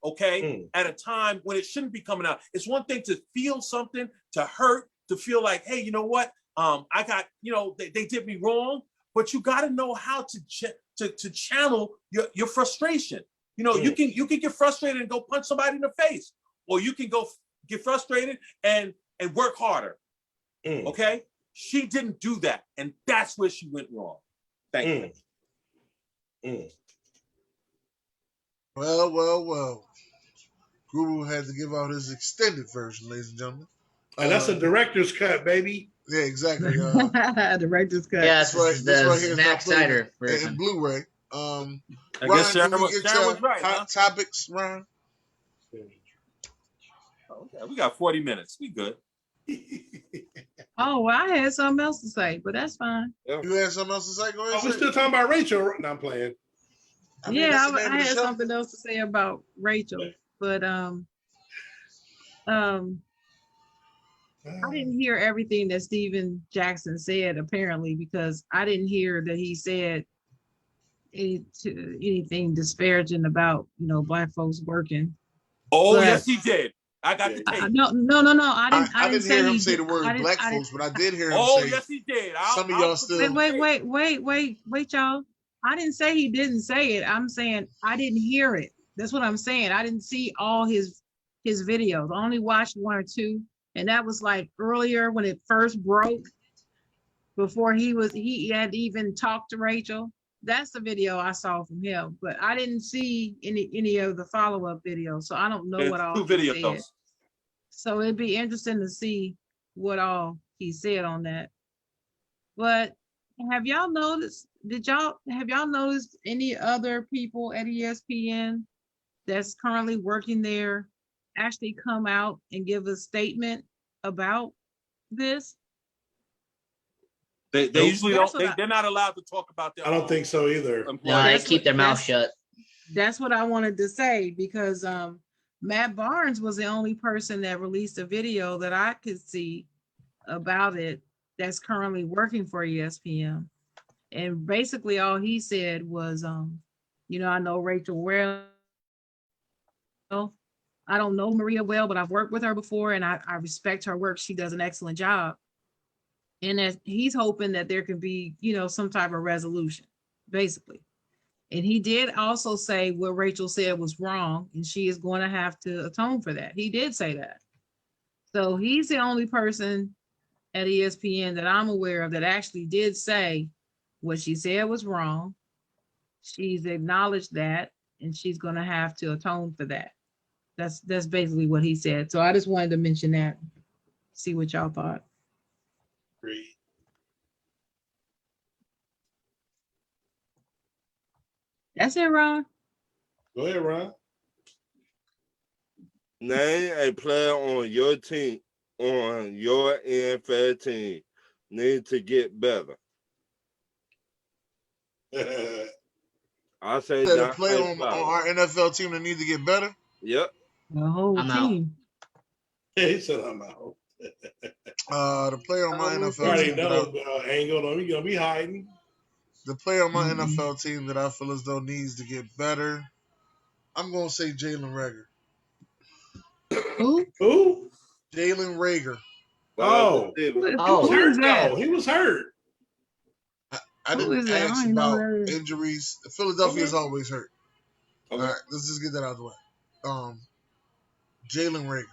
okay, at a time when it shouldn't be coming out. It's one thing to feel something, to hurt, to feel like, hey, you know what? I got, you know, they did me wrong, but you got to know how to channel your frustration. You know, you can get frustrated and go punch somebody in the face, or you can go get frustrated and work harder. Okay, she didn't do that, and that's where she went wrong. Thank you. Well. Guru had to give out his extended version, ladies and gentlemen. And that's a director's cut, baby. Yeah, exactly. Director's cut. Yes, right, the here Zack Snyder version. And Blu-ray. I Ryan, guess Sharon can we get your was right, hot topics, Ryan? Okay, we got 40 minutes. We good. Oh, well, I had something else to say, but that's fine. You had something else to say? Go ahead. We're still talking about Racheal. No, I'm playing. I mean, Yeah, I had something else to say about Racheal, but I didn't hear everything that Steven Jackson said, apparently, because I didn't hear that he said anything disparaging about, you know, Black folks working. Oh, but, yes, he did. I got the tape. No. I didn't hear him say the word Black folks, but I did hear him say. Oh, yes, he did. Some of y'all still. Wait, y'all. I didn't say he didn't say it. I'm saying I didn't hear it. That's what I'm saying. I didn't see all his videos. I only watched one or two, and that was like earlier when it first broke, before he had even talked to Racheal. That's the video I saw from him, but I didn't see any of the follow-up videos, so I don't know what all two videos. Said. So it'd be interesting to see what all he said on that. But have y'all noticed? Have y'all noticed any other people at ESPN that's currently working there actually come out and give a statement about this? They usually don't. They're not allowed to talk about their. I don't think so either. No, they keep their mouth shut. That's what I wanted to say, because Matt Barnes was the only person that released a video that I could see about it that's currently working for ESPN. And basically all he said was, you know, I know Racheal well. I don't know Maria well, but I've worked with her before, and I respect her work. She does an excellent job. And that he's hoping that there can be, you know, some type of resolution, basically. And he did also say what Racheal said was wrong, and she is going to have to atone for that. He did say that. So he's the only person at ESPN that I'm aware of that actually did say what she said was wrong. She's acknowledged that, and she's going to have to atone for that. That's basically what he said. So I just wanted to mention that. See what y'all thought. Great. That's it, Ron. Go ahead, Ron. Name a player on your team, on your NFL team, need to get better. I say That a that. player on our NFL team that need to get better. Yep. The whole I'm out. team. He said I'm out. The player on my Oh, NFL You already team. know Angle don't gonna be hiding. The player on my Mhm. NFL team that I feel as though needs to get better. I'm gonna say Jalen Rager. Who? Who? Jalen Rager. Oh. Wide Who, receiver. Oh. He was who is hurt that? though. He was hurt. I Who didn't is that? I ask don't even know about who that is. injuries. Philadelphia is Okay. always hurt. Okay. All right, let's just get that out of the way. Jalen Rager.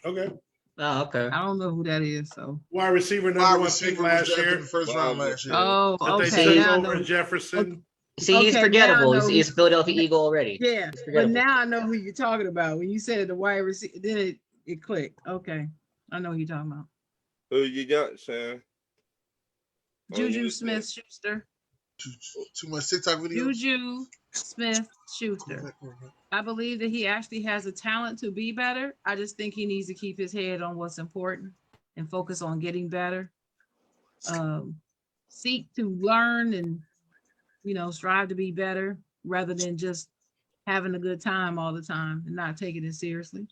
Okay. Oh, okay. I don't know who that is. So. Wide receiver, number Wide one receiver pick was last drafted in year. the first round last year. Oh, That they okay. took Now I over know. Jefferson. See, he's Okay, now I forgettable. know He's a Philadelphia Eagle already. Yeah, He's but forgettable. now I know who you're talking about. When you said the wide receiver, then it clicked. Okay, I know who you're talking about. Who you got, Sam? Juju your Smith-Schuster. Too much TikTok videos. Juju Smith-Schuster. I believe that he actually has a talent to be better. I just think he needs to keep his head on what's important and focus on getting better. Seek to learn and, strive to be better rather than just having a good time all the time and not taking it seriously.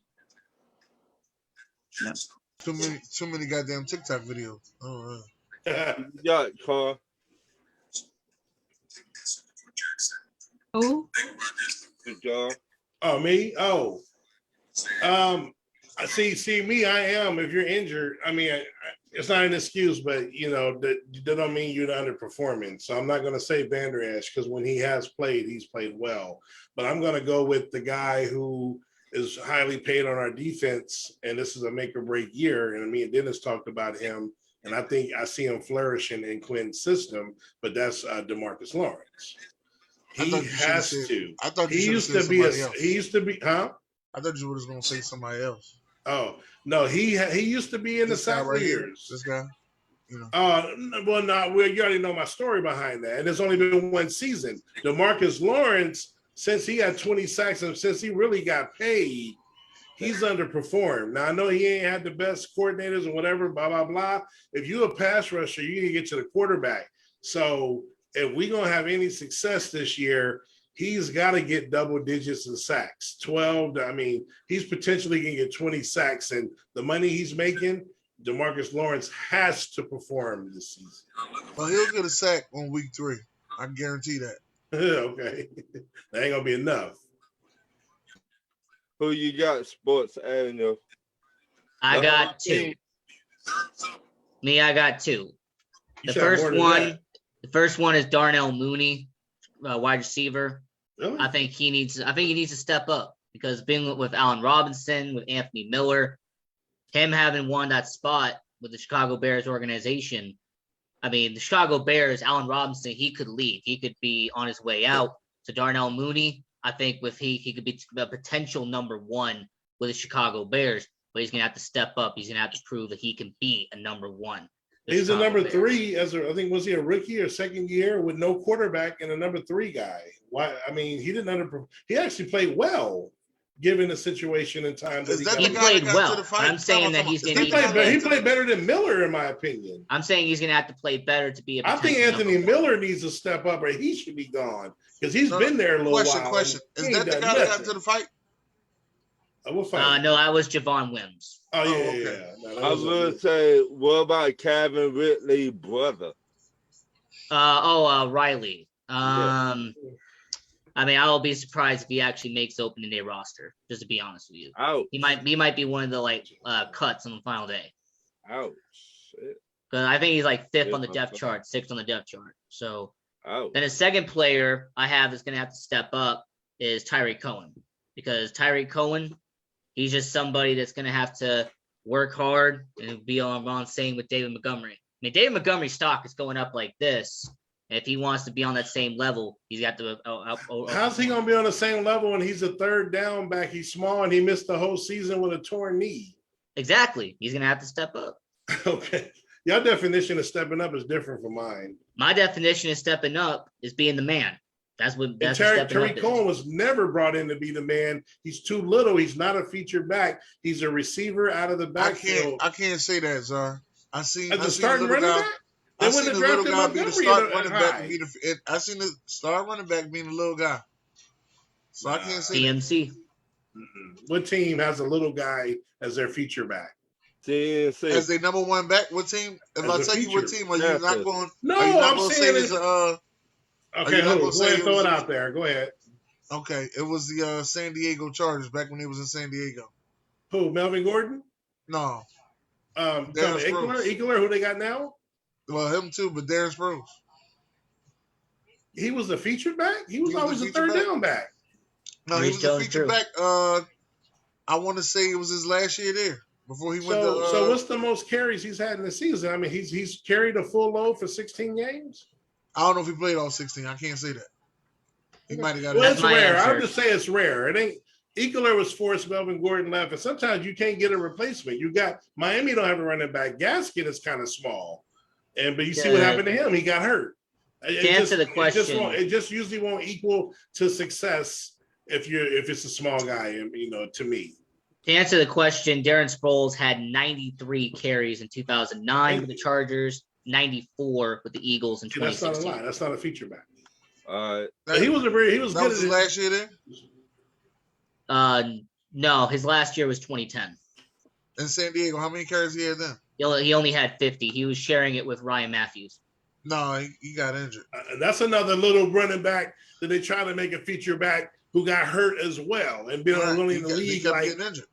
Yep. Too many goddamn TikTok videos. Oh, You got Carl. Who? Good job. Oh, me? Oh. I see me, I am. If you're injured, I mean, it's not an excuse, but that don't mean you're underperforming. So I'm not going to say Vander Esch because when he has played, he's played well. But I'm going to go with the guy who is highly paid on our defense, and this is a make or break year. And me and Dennis talked about him, and I think I see him flourishing in Quinn's system. But that's Demarcus Lawrence. He has to. I thought you He should have used said to be somebody else. He used to be, huh? I thought you were just gonna say somebody else. Oh no, he used to be in This the guy right here. Southlanders. This guy. Well, no, you already know my story behind that, and it's only been one season. Demarcus Lawrence, since he had 20 sacks and since he really got paid, he's underperformed. Now I know he ain't had the best coordinators and whatever, blah blah blah. If you a pass rusher, you need to get to the quarterback. So if we gonna have any success this year, he's got to get double digits in sacks. 12. I mean, he's potentially going to get 20 sacks, and the money he's making, Demarcus Lawrence has to perform this season. Well, he'll get a sack on week 3. I guarantee that. Okay, that ain't gonna be enough. Who you got, Sports Avenue? I got two. Me, I got two. The first one is Darnell Mooney, wide receiver. Really? I think he needs to step up because being with Allen Robinson, with Anthony Miller, him having won that spot with the Chicago Bears organization. I mean, the Chicago Bears, Allen Robinson, he could leave. He could be on his way out. So Darnell Mooney, I think he could be a potential number one with the Chicago Bears, but he's gonna have to step up. He's gonna have to prove that he can be a number one. He's a number 3 I think, was he a rookie or second year with no quarterback and a number 3 guy? Why? I mean, he actually played well given the situation and time that he played well. But I'm saying that he's going to he played better than Miller, in my opinion. I'm saying he's going to have to play better to be a I think Anthony Miller needs to step up or he should be gone because he's been there a little while. Question. Is that the guy that got into the fight? What fight? No, I was Javon Wims. Oh, yeah, okay. yeah. No, I was going to say, what about Calvin Ridley's brother? Riley. Yeah. I mean, I'll be surprised if he actually makes the opening day roster, just to be honest with you. Ouch. He might be one of the cuts on the final day. Ouch. Shit. Because I think he's like 5th on the depth chart, 6th on the depth chart. So then the second player I have that's going to have to step up is Tyree Cohen. Because Tyree Cohen, He's just somebody that's going to have to work hard and be on same with David Montgomery. I mean, David Montgomery's stock is going up like this. And if he wants to be on that same level, he's got to. How's he going to be on the same level when he's a third down back? He's small and he missed the whole season with a torn knee. Exactly. He's going to have to step up. Okay. Your definition of stepping up is different from mine. My definition of stepping up is being the man. That's what Tyree Cohen was never brought in to be the man. He's too little. He's not a feature back. He's a receiver out of the backfield. I can't say that, Czar. I seen the starting running back. I seen the little guy be the start running back. I seen the star running back being the little guy. So I can't say CMC. What team has a little guy as their feature back? CMC. As their number one back, what team? If I tell you what team, are you not going? No, I'm saying it's okay, go ahead, throw it out there. Go ahead. Okay, it was the San Diego Chargers back when he was in San Diego. Who? Melvin Gordon? No. Eckler, who they got now? Well, him too, but Darren Sproles. He was a featured back? He was always a third down back. No, he was a featured back. I want to say it was his last year there before he went to. So what's the most carries he's had in the season? I mean, he's carried a full load for 16 games? I don't know if he played all 16. I can't say that. He might have got it. Well, it's rare. I would just say it's rare. It ain't. Eckler was forced. Melvin Gordon left, and sometimes you can't get a replacement. You got Miami don't have a running back. Gaskin is kind of small, but you see what happened to him. He got hurt. To answer the question, it just usually won't equal to success if it's a small guy. To me. To answer the question, Darren Sproles had 93 carries in 2009 with the Chargers, 94 with the Eagles in 2016. That's not a lie. That's not a feature back. He was good his last year there? No, his last year was 2010. In San Diego, how many carries he had then? He only had 50. He was sharing it with Ryan Matthews. No, he got injured. That's another little running back that they try to make a feature back who got hurt as well and been running the league. He kept getting injured.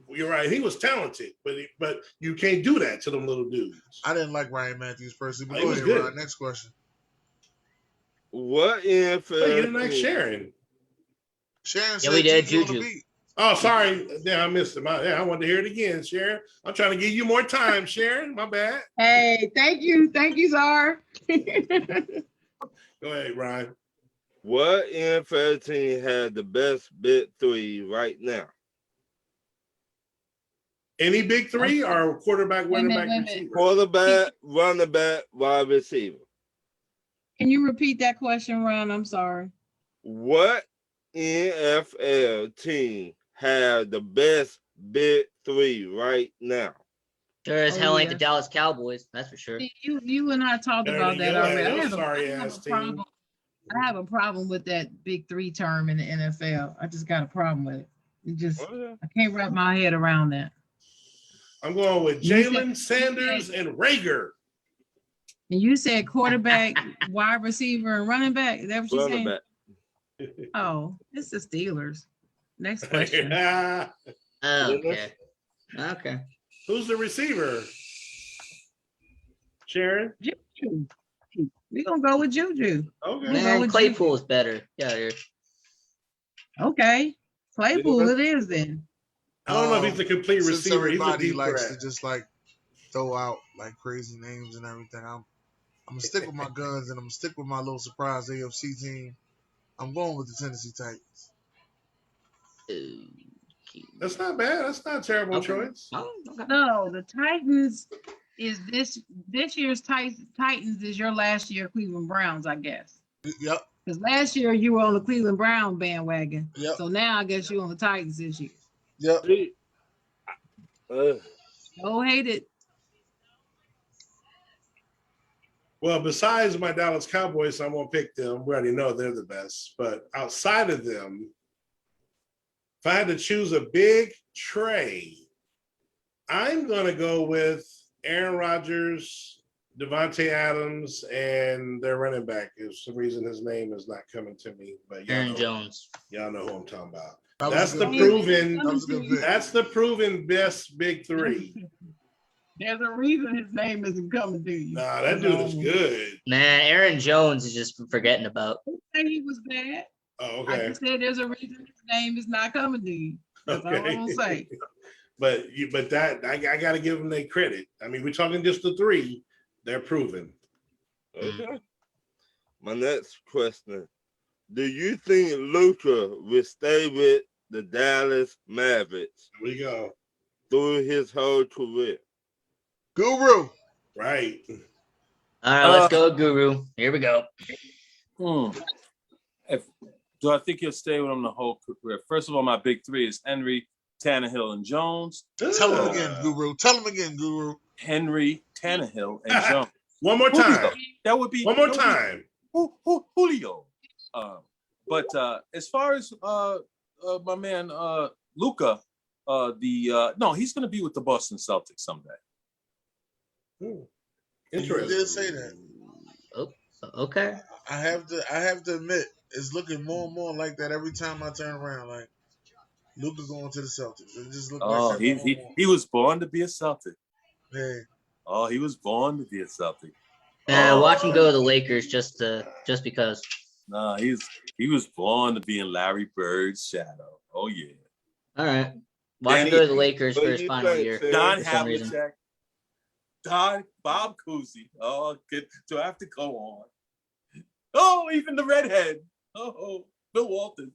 You're right. He was talented, but you can't do that to them little dudes. I didn't like Ryan Matthews personally. But go ahead, Ryan. Next question. What if you didn't like Sharon? Sharon said we did, Juju. Oh, sorry. Yeah, I missed it. I wanted to hear it again, Sharon. I'm trying to give you more time, Sharon. My bad. Hey, thank you, Czar. Go ahead, Ryan. What NFL team had the best big three right now? Any big three or quarterback, running back, receiver? Quarterback, running back, wide receiver. Can you repeat that question, Ron? I'm sorry. What NFL team had the best big three right now? Sure as hell ain't the Dallas Cowboys, that's for sure. You and I talked about that already. I have a problem with that big three term in the NFL. I just got a problem with it. I can't wrap my head around that. I'm going with Jalen, Sanders, and Rager. And you said quarterback, wide receiver, and running back. Is that what you're saying? Back. Oh, it's the Steelers. Next question. Okay. Who's the receiver? Sharon? Juju. We're going to go with Juju. Okay. Man, Claypool is better. Yeah. Okay. Claypool it is then. I don't know if he's a complete Since receiver. everybody He's a likes threat. to just throw out crazy names and everything. I'm gonna stick with my guns and I'm gonna stick with my little surprise AFC team. I'm going with the Tennessee Titans. That's not bad. That's not a terrible choice. No, the Titans is this year's Titans is your last year Cleveland Browns, I guess. Yep. Because last year you were on the Cleveland Brown bandwagon. Yep. So now I guess you're on the Titans this year. Yep. Don't hate it. Well, besides my Dallas Cowboys, I'm going to pick them. We already know they're the best. But outside of them, if I had to choose a big tray, I'm going to go with Aaron Rodgers, Devontae Adams, and their running back. For some reason, his name is not coming to me. But Aaron Jones. Y'all know who I'm talking about. That's the proven best big three. There's a reason his name isn't coming to you. Nah, that dude is good. Man, Aaron Jones is just forgetting about. Who said he was bad? Oh, okay. I just said there's a reason his name is not coming to you. That's all I'm gonna say. But that I got to give them their credit. I mean, we're talking just the three. They're proven. Okay. My next question: do you think Luka will stay with the Dallas Mavericks Here we go. through his whole career? Guru. Right. All right, let's go, Guru. Here we go. Do I think he'll stay with him the whole career? First of all, my big three is Henry, Tannehill, and Jones. Tell him again, Guru. Tell him again, Guru. Henry, Tannehill, and Jones. One more time. That would be one more time. Julio. But as far as my man Luka, no, he's going to be with the Boston Celtics someday. Interesting. You did say that. Oh, okay. I have to admit, it's looking more and more like that every time I turn around. Like Luka going to the Celtics. It just looks like that. He was born to be a Celtic. Yeah. Oh, he was born to be a Celtic. Watch him go to the Lakers just because. No, he was born to be in Larry Bird's shadow. Oh yeah. All right. Watch him go to the Lakers for his final year. Don Havlicek, Bob Cousy. Oh, good. Do I have to go on? Oh, even the redhead. Oh, Bill Walton.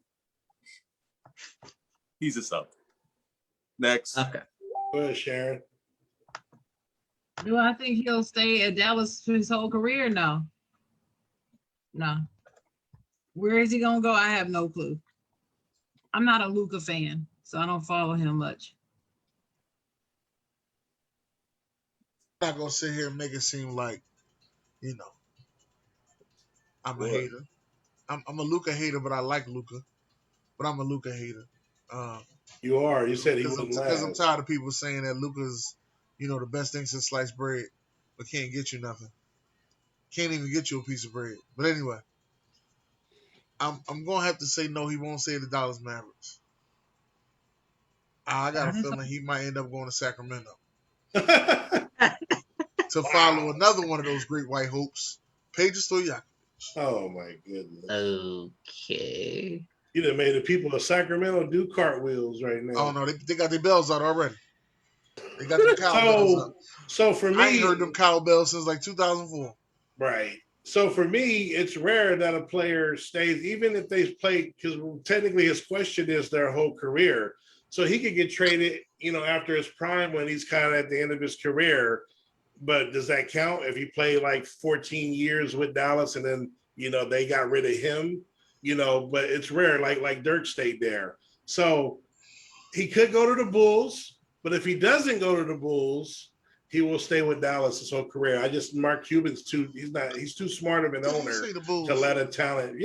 He's a Celtic. Next. Okay. Go ahead, Sharon. Do I think he'll stay at Dallas for his whole career? No. No. Where is he gonna go? I have no clue. I'm not a Luka fan, so I don't follow him much. I'm not gonna sit here and make it seem like, I'm a hater. I'm a Luka hater, but I like Luka. But I'm a Luka hater. You are. You said he was because I'm tired of people saying that Luka's, the best thing since sliced bread, but can't get you nothing. Can't even get you a piece of bread. But anyway, I'm gonna have to say no. He won't stay the Dallas Mavericks. I got a feeling he might end up going to Sacramento to follow another one of those great white hopes, Peja Stojakovic. Oh my goodness. Okay. You done made the people of Sacramento do cartwheels right now. Oh no, they got their bells out already. They got the cowbells up. So for me, I ain't heard them cowbells since like 2004. Right. So for me, it's rare that a player stays, even if they play, because technically his question is their whole career. So he could get traded, after his prime when he's kind of at the end of his career. But does that count if he played like 14 years with Dallas and then, they got rid of him? But it's rare, like Dirk stayed there. So he could go to the Bulls, but if he doesn't go to the Bulls, he will stay with Dallas his whole career. Mark Cuban's he's too smart of an owner to let a talent,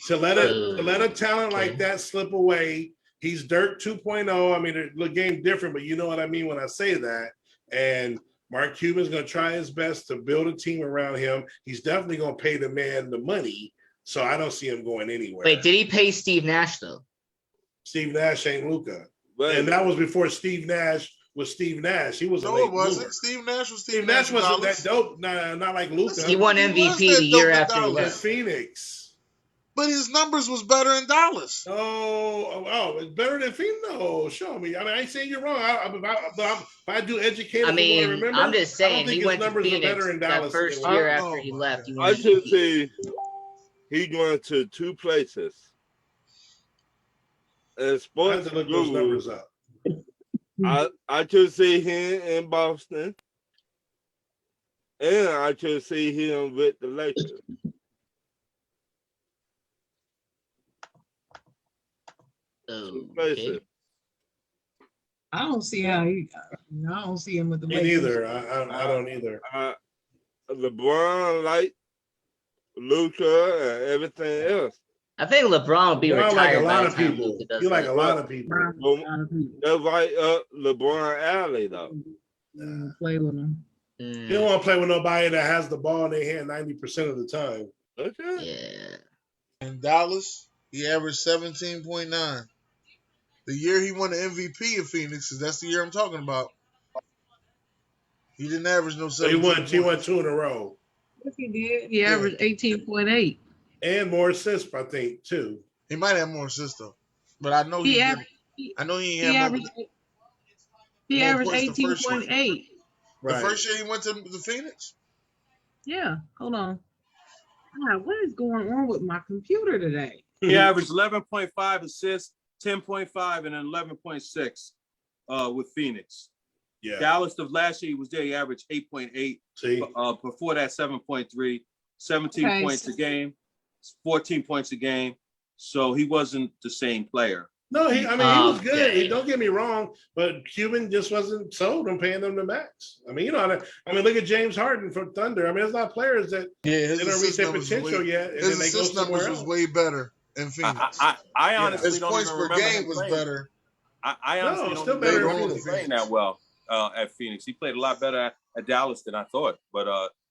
to let a talent like that slip away. He's Dirk 2.0. I mean, the game different, but you know what I mean when I say that. And Mark Cuban's going to try his best to build a team around him. He's definitely going to pay the man the money. So I don't see him going anywhere. Wait, did he pay Steve Nash though? Steve Nash ain't Luka. Right. And that was before Steve Nash was Steve Nash. He was no, it wasn't. Bloomer. Steve Nash was Steve Nash. Wasn't that dope. Nah, not like Luka. He won MVP the year after he left. Phoenix. But his numbers was better in Dallas. Oh, it's better than Phoenix? No, show me. I mean, I ain't saying you're wrong. If I do educated, I'm just saying he went to Phoenix that first year after he left. I should say he went to two places. And sports look those numbers up. I could see him in Boston, and I could see him with the Lakers. Okay. I don't see how I don't see him with the Me neither. I don't either. LeBron, like Luka, and everything else. I think LeBron will be retired like a lot by of people. You like a lot of people. They're right up LeBron alley, though. Play with him. You don't want to play with nobody that has the ball in their hand 90% of the time. Okay. Yeah. In Dallas, he averaged 17.9. The year he won the MVP in Phoenix, that's the year I'm talking about. He didn't average no 17. He won two in a row. Yes, he did. He averaged 18.8. And more assists, I think, too. He might have more assists, though. But I know he I know he He ain't had averaged more points the first year. 18.8. The first year he went to the Phoenix. Yeah, hold on. God, what is going on with my computer today? He averaged 11.5 assists, 10.5, and 11.6 with Phoenix. Yeah. Dallas of last year he was there. He averaged 8.8. See, Before that, 7.3, 17 Okay, points a game, 14 points a game. So he wasn't the same player. no, he was good. Okay. Don't get me wrong, but Cuban just wasn't sold on paying them the max. I mean, look at James Harden for Thunder. I mean, there's not players that his they don't reach their potential yet, and then they go assist somewhere numbers else. was way better in Phoenix. I honestly His don't points even per remember game him was playing. better. I honestly No, don't still even better remember in him Phoenix. playing that well at Phoenix. He played a lot better at Dallas than I thought. But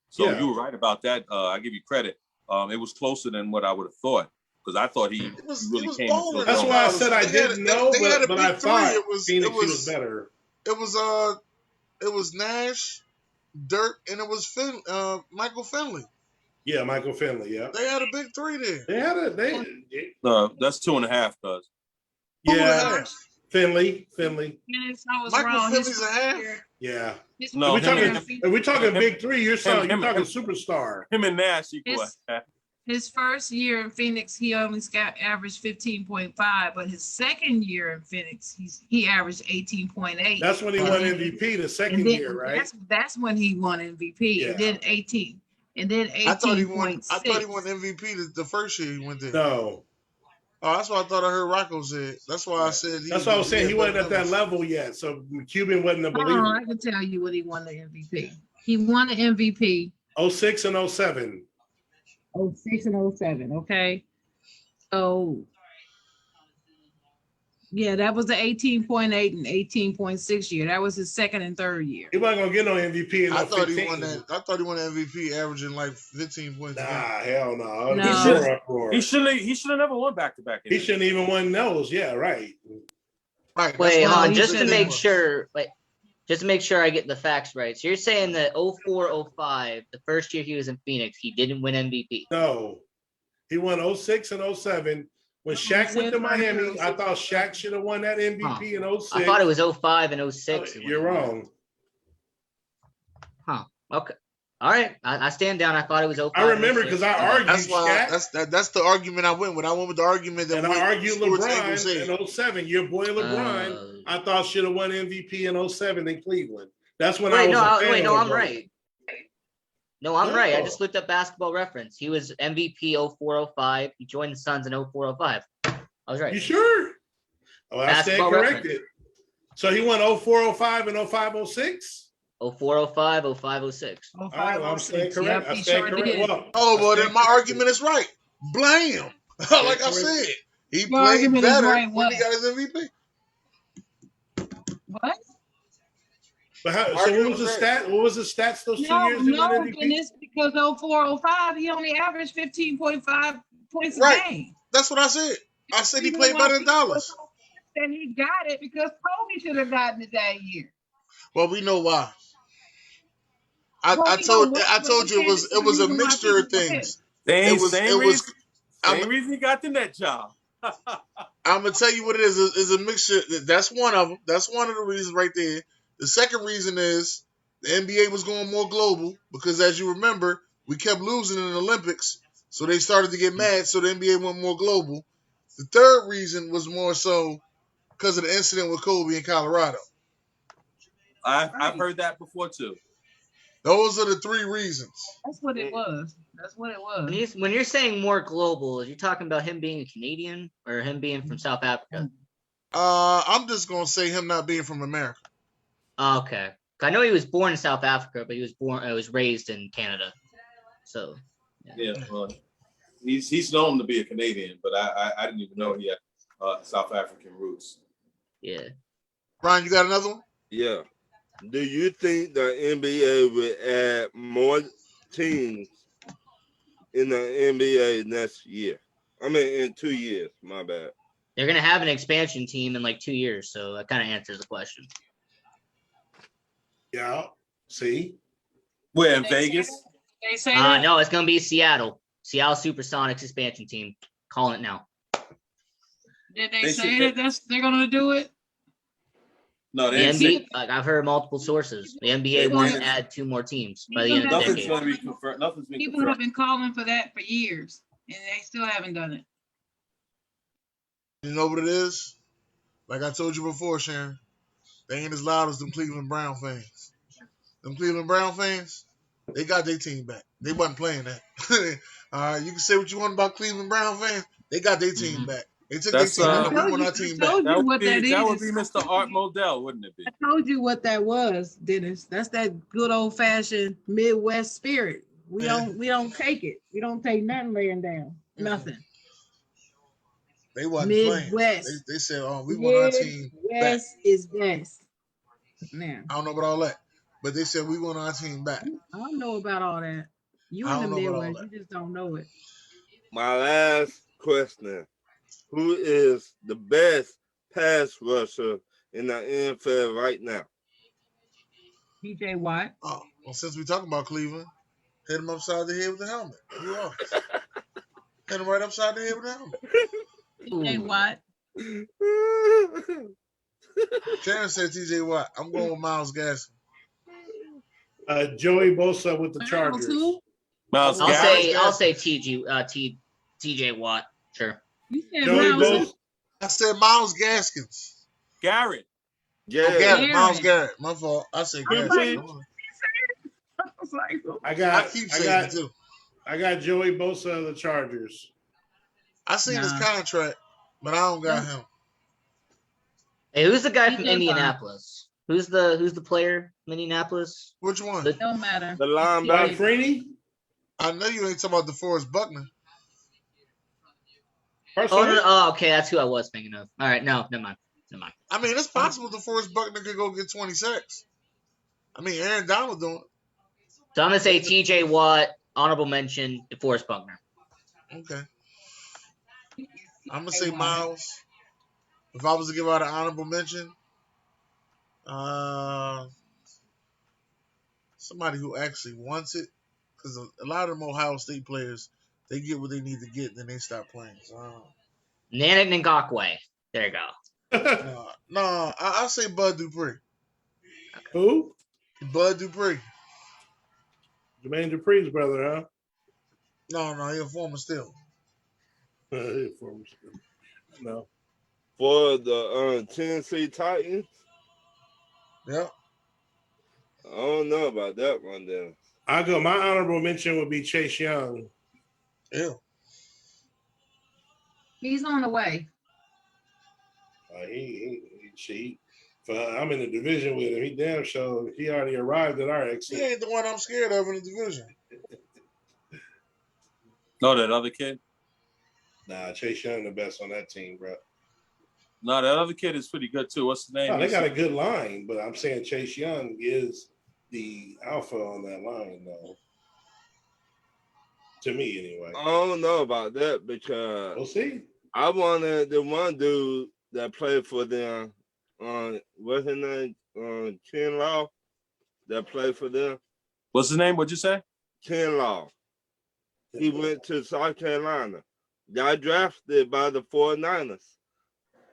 so Yeah. you were right about that. I give you credit. It was closer than what I would have thought because I thought he really came into balling. his That's own. why I said I didn't know, They had a but big I three. thought It Phoenix was was better. it was Nash, Dirk, and it was Michael Finley. Yeah, Michael Finley. Yeah, They had a big three there. they had it. That's 2.5, cuz. Yeah, Finley. Yes, I was Michael wrong. Finley's a half. Yeah. No, If we're talking big three, you're talking him- superstar. Him and Nash equal. His first year in Phoenix, he only averaged 15.5, but his second year in Phoenix, he averaged 18.8. That's when he won MVP the second year, right? That's when he won MVP. Yeah. And then 18. And then 18.6. I thought he won MVP the first year he went there. No. Oh, that's what I thought I heard Rocco said. That's why I said That's what I was saying. He wasn't at that level yet. So Cuban wasn't a believer. Oh, I can tell you what he won the MVP. He won the MVP 06 and 07. 06 and 07. Okay. So yeah, that was the 18.8 and 18.6 year. That was his second and third year. He wasn't gonna get no MVP in I 15. thought he won that. I thought he won the MVP averaging like 15 points. Nah, hell no. No. He shouldn't have never won back-to-back. He shouldn't even won those. Yeah, right. Right. Wait, why hold on, he just to said make that. sure, just to make sure I get the facts right. So you're saying that 04-05, the first year he was in Phoenix, he didn't win MVP. No. He won 06 and 07. When Shaq went to Miami, I thought Shaq should have won that MVP in 06. I thought it was 05 and 06. You're wrong. Huh. Okay. All right. I stand down. I thought it was 05. I remember because I argued That's why. Shaq. That's the argument I went with. I went with the argument that And I argued Sports Table said. LeBron in 07. Your boy LeBron, I thought should have won MVP in 07 in Cleveland. That's when I was a fan of I'm LeBron. right. No, I'm right. I No. just looked up Basketball Reference. He was MVP 04-05. He joined the Suns in 04-05. I was right. You sure? Oh, I stand Basketball corrected. Reference. So he won 04-05 and 05-06? 04-05, 05-06. All right, well, I'm staying 05-06. correct. Yep, I he stand sure correct. did. Well, then my argument is right. Blam. Like I said, he Your played argument is better right, when what? he got his MVP. What? But how, so what was the stat? What was the stats those 2 years he won MVP? Goodness, because 04-05, he only averaged 15.5 points a Right. game. That's what I said. I said he played better than Dallas. And he got it because Kobe should have gotten it that year. Well, we know why. Well, I we told know I told you it was a reason why mixture of people things. Same reason he got the net job. I'm gonna tell you what it is. Is a mixture. That's one of them. That's one of the reasons right there. The second reason is the NBA was going more global because, as you remember, we kept losing in the Olympics, so they started to get mad. So the NBA went more global. The third reason was more so because of the incident with Kobe in Colorado. I've heard that before too. Those are the three reasons. That's what it was. That's what it was. When you're saying more global, are you talking about him being a Canadian or him being from South Africa? I'm just gonna say him not being from America. Oh, okay. I know he was born in South Africa, but he was raised in Canada. So Yeah, well, he's known to be a Canadian, but I didn't even know he had South African roots. yeah. Brian, you got another one? Yeah. Do you think the NBA will add more teams in the NBA next year? I mean, in 2 years. My bad. They're gonna have an expansion team in like 2 years, so that kind of answers the question. Yeah. See? Where in Vegas? They say that? No, it's gonna be Seattle. Seattle Supersonics expansion team. Calling it now. Did they They say should- that they're gonna do it? No, The they didn't say NBA, like I've heard multiple sources. The NBA They wants didn't. to add 2 more teams by the end of the nothing's decade. going to be confirmed. Nothing's been People have confirmed. been calling for that for years, and they still haven't done it. You know what it is? Like I told you before, Sharon, they ain't as loud as them Cleveland Brown fans. Them Cleveland Brown fans, they got their team back. They wasn't playing that. All right, you can say what you want about Cleveland Brown fans. They got their team back. They took their That's, team I back. We told want you, our team I back. told you what that That would is. be Mr. Art Modell, wouldn't it be? I told you what that was, Dennis. That's that good old fashioned Midwest spirit. We Yeah. don't take it. We don't take nothing laying down. Mhm. Nothing. They wasn't playing. Midwest. They said, "Oh, we want our team back." Midwest is best. Now, I don't know about all that, but they said we want our team back. I don't know about all that. You I in the don't know about all Midwest, that. you just don't know it. My last question: who is the best pass rusher in the NFL right now? TJ Watt. Oh, well, since we talking about Cleveland, hit him upside the head with the helmet. Who else? Hit him right upside the head with the helmet. TJ Watt. Sharon said T.J. Watt. I'm going with Miles Gaskin. Joey Bosa with the Miles Chargers. who? Miles I'll Garrett. I'll say TJ Watt. Sure. You said Joey Miles who? Bosa. I said Miles Gaskins. Garrett. Yeah, Oh, Garrett. Garrett. Miles Garrett. My fault. I said I was Gaskin. like, I was like, I keep saying it too. I got Joey Bosa of the Chargers. I seen his Nah. contract, but I don't got him. Hey, who's the guy from TJ Watt. Indianapolis? Who's the player from Indianapolis? Which one? The- don't matter. the Don linebacker. Freeney? I know you ain't talking about DeForest Buckner. Oh, no, oh, okay, that's who I was thinking of. All right, no, never mind. I mean, it's possible DeForest Buckner could go get 20 sacks. I mean, Aaron Donald doing it. So I'm gonna say TJ Watt, honorable mention, DeForest Buckner. Okay. I'm gonna say Miles. If I was to give out an honorable mention, somebody who actually wants it, because a lot of them Ohio State players, they get what they need to get, then they stop playing. So, Nana Ngakwe. There you go. I'll say Bud Dupree. Who? Bud Dupree. Jermaine Dupree's brother, No, he's a former Steeler. No. For the Tennessee Titans. Yep. I don't know about that one then. My honorable mention would be Chase Young. Yeah. He's on the way. I'm in the division with him. He damn sure he already arrived at our He exit. ain't the one I'm scared of in the division. No, that other kid. Nah, Chase Young the best on that team, bro. No, that other kid is pretty good too. What's the name? No, they got a good line, but I'm saying Chase Young is the alpha on that line, though. To me, anyway. I don't know about that because We'll see. I wanted the one dude that played for them what's his name? Kinlaw that played for them. What's his name? What'd you say? Kinlaw. He went to South Carolina. Got drafted by the 49ers.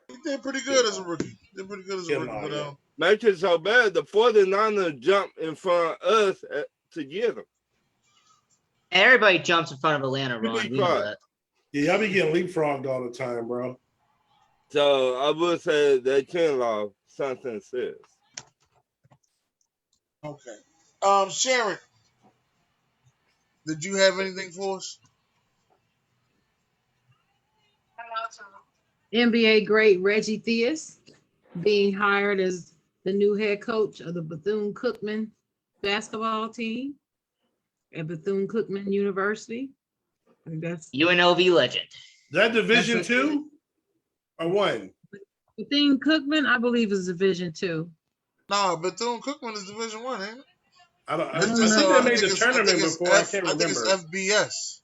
He did pretty good as a rookie. But, Make it so bad, the 49ers jumped in front of us to get him. Everybody jumps in front of Atlanta, Ron. We know that. Yeah, y'all be getting leapfrogged all the time, bro. So I would say that Kinlaw something says. Okay. Sharon, did you have anything for us? NBA great Reggie Theus being hired as the new head coach of the Bethune-Cookman basketball team at Bethune-Cookman University. I think that's UNLV legend. Is that Division 2 or 1? Bethune-Cookman, I believe, is Division 2. Nah, Bethune-Cookman is Division 1, ain't it? I think they made the tournament before. I can't I think remember. it's FBS.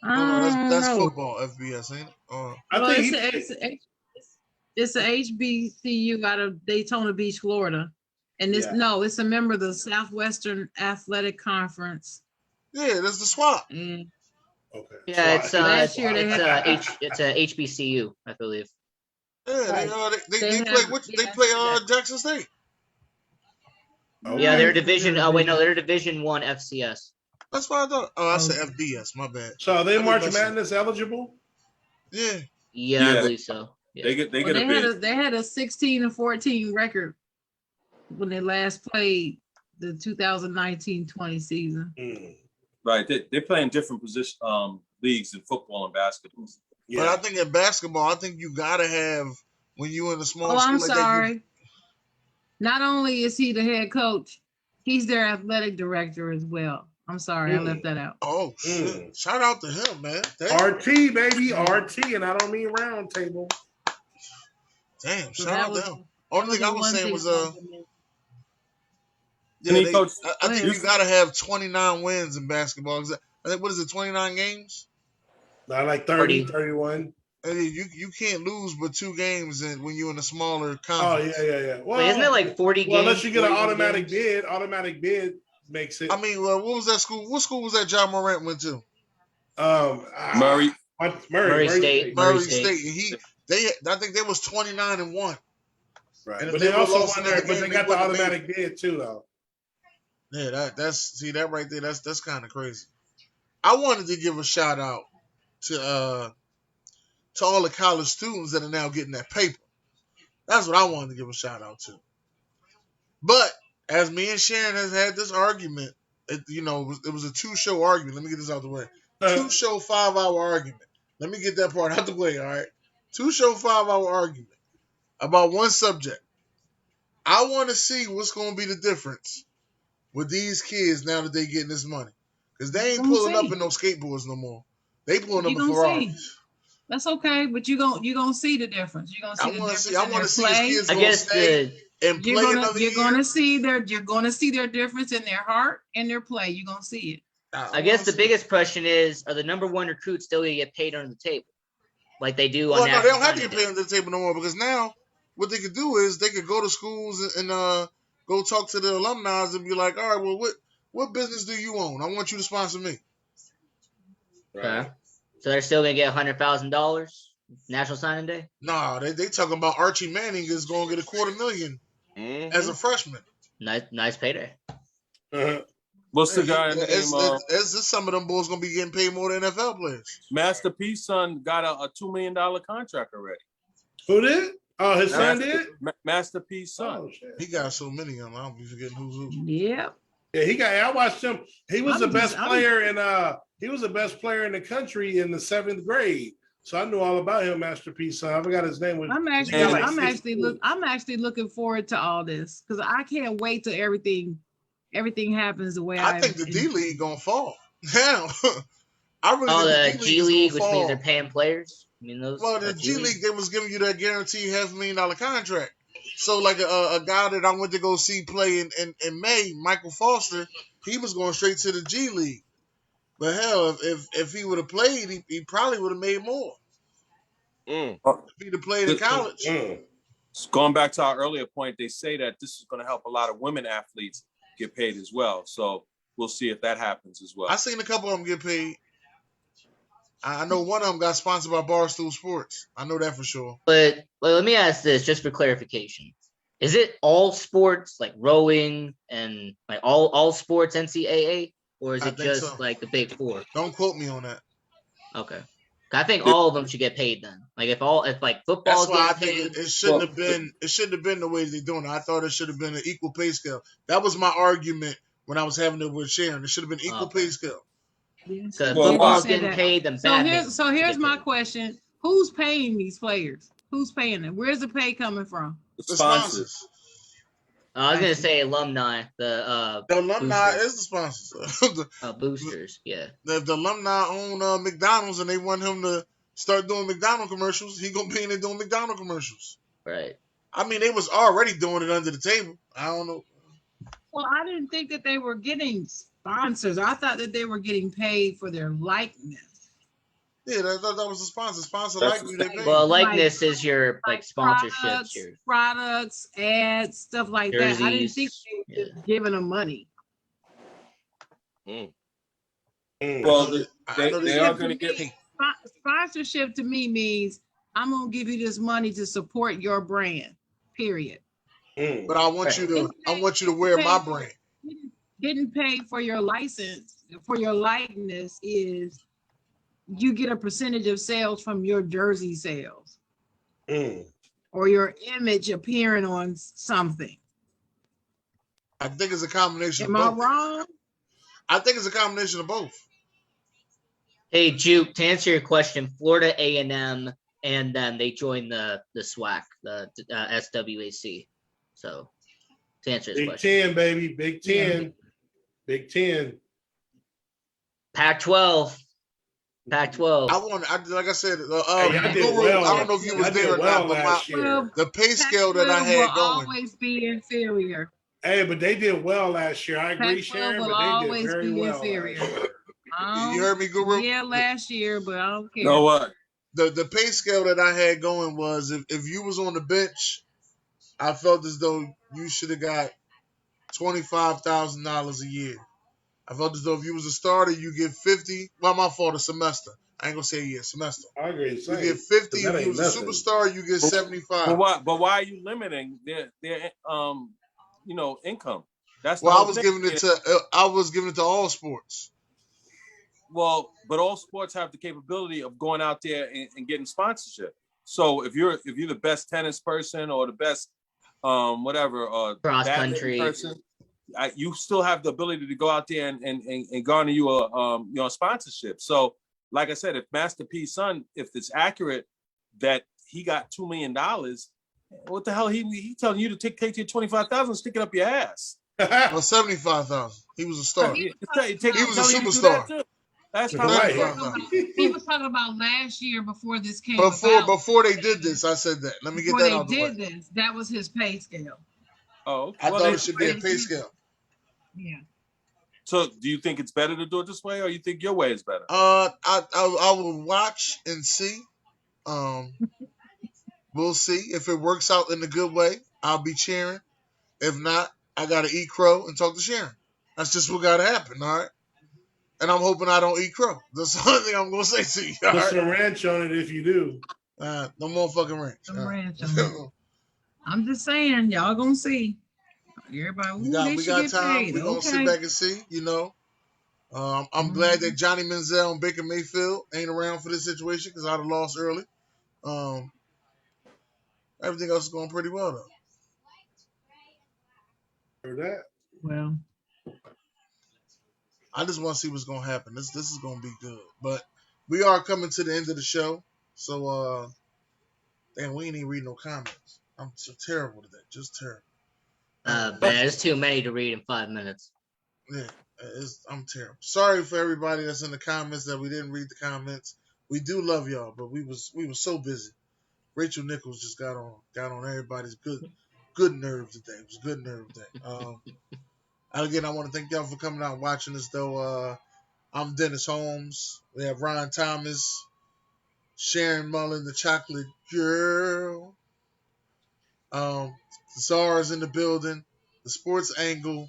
I That's don't know. football, FBS, ain't it? Well, it's a HBCU out of Daytona Beach, Florida. And it's a member of the Southwestern Athletic Conference. Yeah, that's the swap. And Okay. Yeah, So Last year they had- it's a HBCU, I believe. Yeah, they They play. have- They yeah, play yeah. Jackson State. Yeah, they're Right. division. Oh wait, no, they're Division One FCS. That's what I thought. Oh, I said Okay. FBS. My bad. So are they I be March messing. Madness eligible? Yeah. Yeah, I Yeah. believe so. Yeah. They get Well, a bid. they had a 16-14 record when they last played the 2019-20 season. Mm. Right. They're playing different position leagues in football and basketball. But I Yeah. think in basketball, I think you gotta have when you in a small Oh, school I'm like sorry. Not only is he the head coach, he's their athletic director as well. I'm sorry, I left that out. Oh shit! Shout out to him, man. RT, baby, RT, and I don't mean round table. Damn, shout That out was- to him. Only thing I the was one saying thing was about him is- yeah, Can he coach? I think Go you ahead. gotta have 29 wins in basketball. I think what is it, 29 games? Not like 30, 40. 31. And you can't lose but 2 games when you're in a smaller Oh, conference. yeah. Well, Wait, isn't it like 40 well, games? unless you get an 41 automatic games? bid, automatic bid makes it. I mean, what was that school? What school was that John Morant went to? Murray. Murray State. Murray Murray State. State. And I think they was 29-1. Right, And if but they they would've also lost won another there, but game, they they got the wouldn't have made automatic bid too, though. Yeah, that's that right there. That's kind of crazy. I wanted to give a shout out to all the college students that are now getting that paper. That's what I wanted to give a shout out to. But as me and Sharon has had this argument, it was a 2-show argument. Let me get this out the way. 2-show 5-hour argument. Let me get that part out the way. All right, 2-show 5-hour argument about one subject. I want to see what's going to be the difference with these kids now that they getting this money, because they ain't pulling up in no skateboards no more. They pulling up You in gonna Ferraris. see. That's okay, but you gonna see the difference. You're gonna see the difference. I want to see his kids I gonna guess stay and play another you're year. gonna see their difference in their heart and their play. You're gonna see it. I guess the biggest question is: are the number one recruits still gonna get paid under the table, like they do on Well, no, they National don't have to Signing get Day? paid under the table no more, because now what they could do is they could go to schools and go talk to the alumni and be like, all right, well, what business do you own? I want you to sponsor me. Okay. So they're still gonna get $100,000 National Signing Day. Nah, they talking about Archie Manning is going to get $250,000 as a freshman. Nice payday. What's the guy named It's some of them boys gonna be getting paid more than NFL players. Master P's son got a $2 million contract already. Who did? Oh, his son did? Master P's son. Oh, shit. He got so many of them. I don't be forgetting who's who. Yeah. Yeah, I watched him. He was the best I'm- player he was the best player in the country in the 7th grade. So I knew all about him, Master P's son. I forgot his name. I'm actually looking forward to all this because I can't wait till everything happens the way I think the D League gonna fall. Now, I really think The G League, which means fall. they're paying players. I mean, those. Well, the G League, they was giving you that guaranteed $500,000 contract. So, like a guy that I went to go see play in May, Michael Foster, he was going straight to the G League. But hell, if he would have played, he probably would have made more. If he'd have played in college. Going back to our earlier point, they say that this is going to help a lot of women athletes get paid as well. So we'll see if that happens as well. I seen a couple of them get paid. I know one of them got sponsored by Barstool Sports. I know that for sure. But let me ask this just for clarification: is it all sports like rowing and like all sports NCAA, or is I it think just so. like the Big Four? Don't quote me on that. Okay, I think all of them should get paid then. Like if like football. That's why I think it shouldn't have been. It shouldn't have been the way they're doing it. I thought it should have been an equal pay scale. That was my argument when I was having it with Sharon. It should have been equal pay scale. Because Well, football's said getting that. paid, then So here's my question: who's paying these players? Who's paying them? Where's the pay coming from? The The sponsors. sponsors. I was gonna say alumni, the alumni boosters. is the sponsors. Boosters, yeah. If the alumni own McDonald's and they want him to start doing McDonald commercials, he gonna be in there doing McDonald commercials. Right. I mean, they was already doing it under the table. I don't know. Well, I didn't think that they were getting sponsors. I thought that they were getting paid for their likeness. Yeah, that was the sponsor. Sponsor That's like you, the they pay. Well, likeness is your like sponsorships, products, ads, stuff like that. I didn't think jerseys. they were just giving them money. And Well, I know they they are To going to me, get. sponsorship to me means I'm gonna give you this money to support your brand. Period. but I want you to wear my brand. Getting paid for your license, for your likeness, is you get a percentage of sales from your jersey sales or your image appearing on something. I think it's a combination Am of I both. wrong? I think it's a combination of both. Hey, Juke, to answer your question, Florida A&M, and then they joined the SWAC, the SWAC. So, to answer his Big question. 10, baby. Big 10. Yeah. Big 10. Pac-12. Pac-12. Like I said, Hey, y'all did Guru, well. I don't know if you was Y'all there did or well not, but last year. the pay scale that I Pac-12 will had going. always be inferior. Hey, but they did well last year. I agree, Pac-12 Sharon, will but they did always very be well inferior. last year. You heard me, Guru? Yeah, last year, but I don't care. You know what? The pay scale that I had going was if you was on the bench, I felt as though you should have got $25,000 a year. I felt as though if you was a starter, you get 50. Well, my fault, a semester. I ain't gonna say a year, semester. I agree. You get 50. If you was a nothing. superstar, you get 75. But why are you limiting their income? That's the Well, whole thing. I was giving it to all sports. Well, but all sports have the capability of going out there and getting sponsorship. So if you're the best tennis person or the best Cross badminton country person, you still have the ability to go out there and garner you a sponsorship. So, like I said, if Master P's son, if it's accurate that he got $2 million, what the hell he telling you to take your 25,000 and stick it up your ass? Well, 75,000. He was a star. He was a superstar. That's how Right. He was talking about last year before this came Before they did this, I said that. Let me get that out the way. Before they did this, that was his pay scale. Oh, okay. I thought it should be a pay scale. Yeah. So, do you think it's better to do it this way, or you think your way is better? I will watch and see. We'll see if it works out in a good way. I'll be cheering. If not, I gotta eat crow and talk to Sharon. That's just what gotta happen. All right. And I'm hoping I don't eat crow. That's the only thing I'm gonna say to you. Put some ranch on it if you do. No more fucking ranch. Some ranch on it. I'm just saying, y'all gonna see. Everybody, we got time. We're gonna sit back and see. I'm glad that Johnny Manziel and Baker Mayfield ain't around for this situation because I'd have lost early. Everything else is going pretty well though. Heard that. Well, I just want to see what's gonna happen. This is gonna be good. But we are coming to the end of the show. So damn, we ain't even read no comments. I'm so terrible today. Just terrible. Man, there's too many to read in 5 minutes. Yeah, I'm terrible. Sorry for everybody that's in the comments that we didn't read the comments. We do love y'all, but we was so busy. Racheal Nichols just got on everybody's good nerve today. It was a good nerve day. Again, I want to thank y'all for coming out and watching us. Though I'm Dennis Holmes. We have Ron Thomas, Sharon Mullen, the Chocolate Girl. Czar's in the building, the Sports Angle,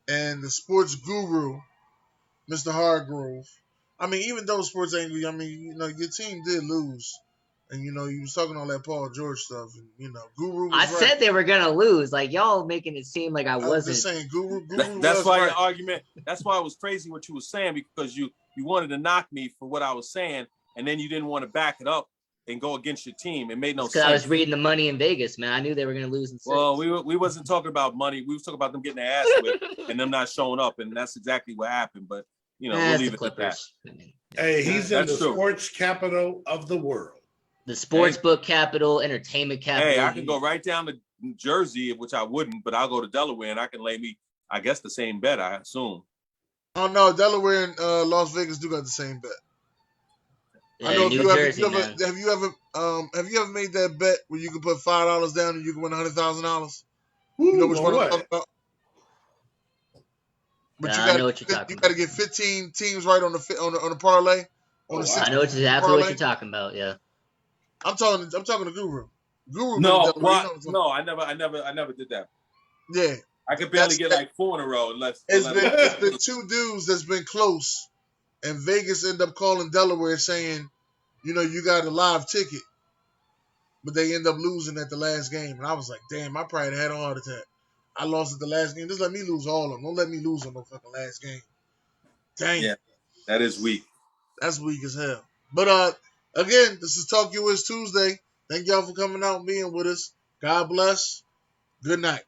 and the Sports Guru, Mr. Hargrove. I mean, even though Sports Angle, your team did lose. And, you was talking all that Paul George stuff. And, Guru was I right. said they were going to lose. Like, y'all making it seem like I wasn't. I'm just saying, Guru that's was why right. your argument, that's why it was crazy what you were saying, because you wanted to knock me for what I was saying, and then you didn't want to back it up and go against your team. It made no sense. Because I was reading the money in Vegas, man. I knew they were going to lose in 6. Well, we wasn't talking about money. We was talking about them getting their ass whipped and them not showing up, and that's exactly what happened. But, we'll leave it at that. Hey, he's in the true. sports capital of the world. The sports book capital, entertainment capital. Hey, I can go right down to Jersey, which I wouldn't, but I'll go to Delaware and I can lay me, I guess, the same bet, I assume. Oh, no, Delaware and Las Vegas do got the same bet. Yeah, I know New Jersey, man. have you ever made that bet where you can put $5 down and you can win $100,000? You know which one I'm talking about? But I know what you're talking about. You got to get 15 teams right on the parlay. I know exactly what you're talking about. Yeah. I'm talking to Guru. No, I never did that. Yeah. I could barely get like 4 in a row unless it's been 2 dudes that's been close, and Vegas ended up calling Delaware saying, you know, you got a live ticket, but they end up losing at the last game. And I was like, damn, I probably had a heart attack. I lost at the last game. Just let me lose all of them. Don't let me lose on no fucking last game. Dang. Yeah, that is weak. That's weak as hell. But again, this is Talk US Tuesday. Thank y'all for coming out and being with us. God bless. Good night.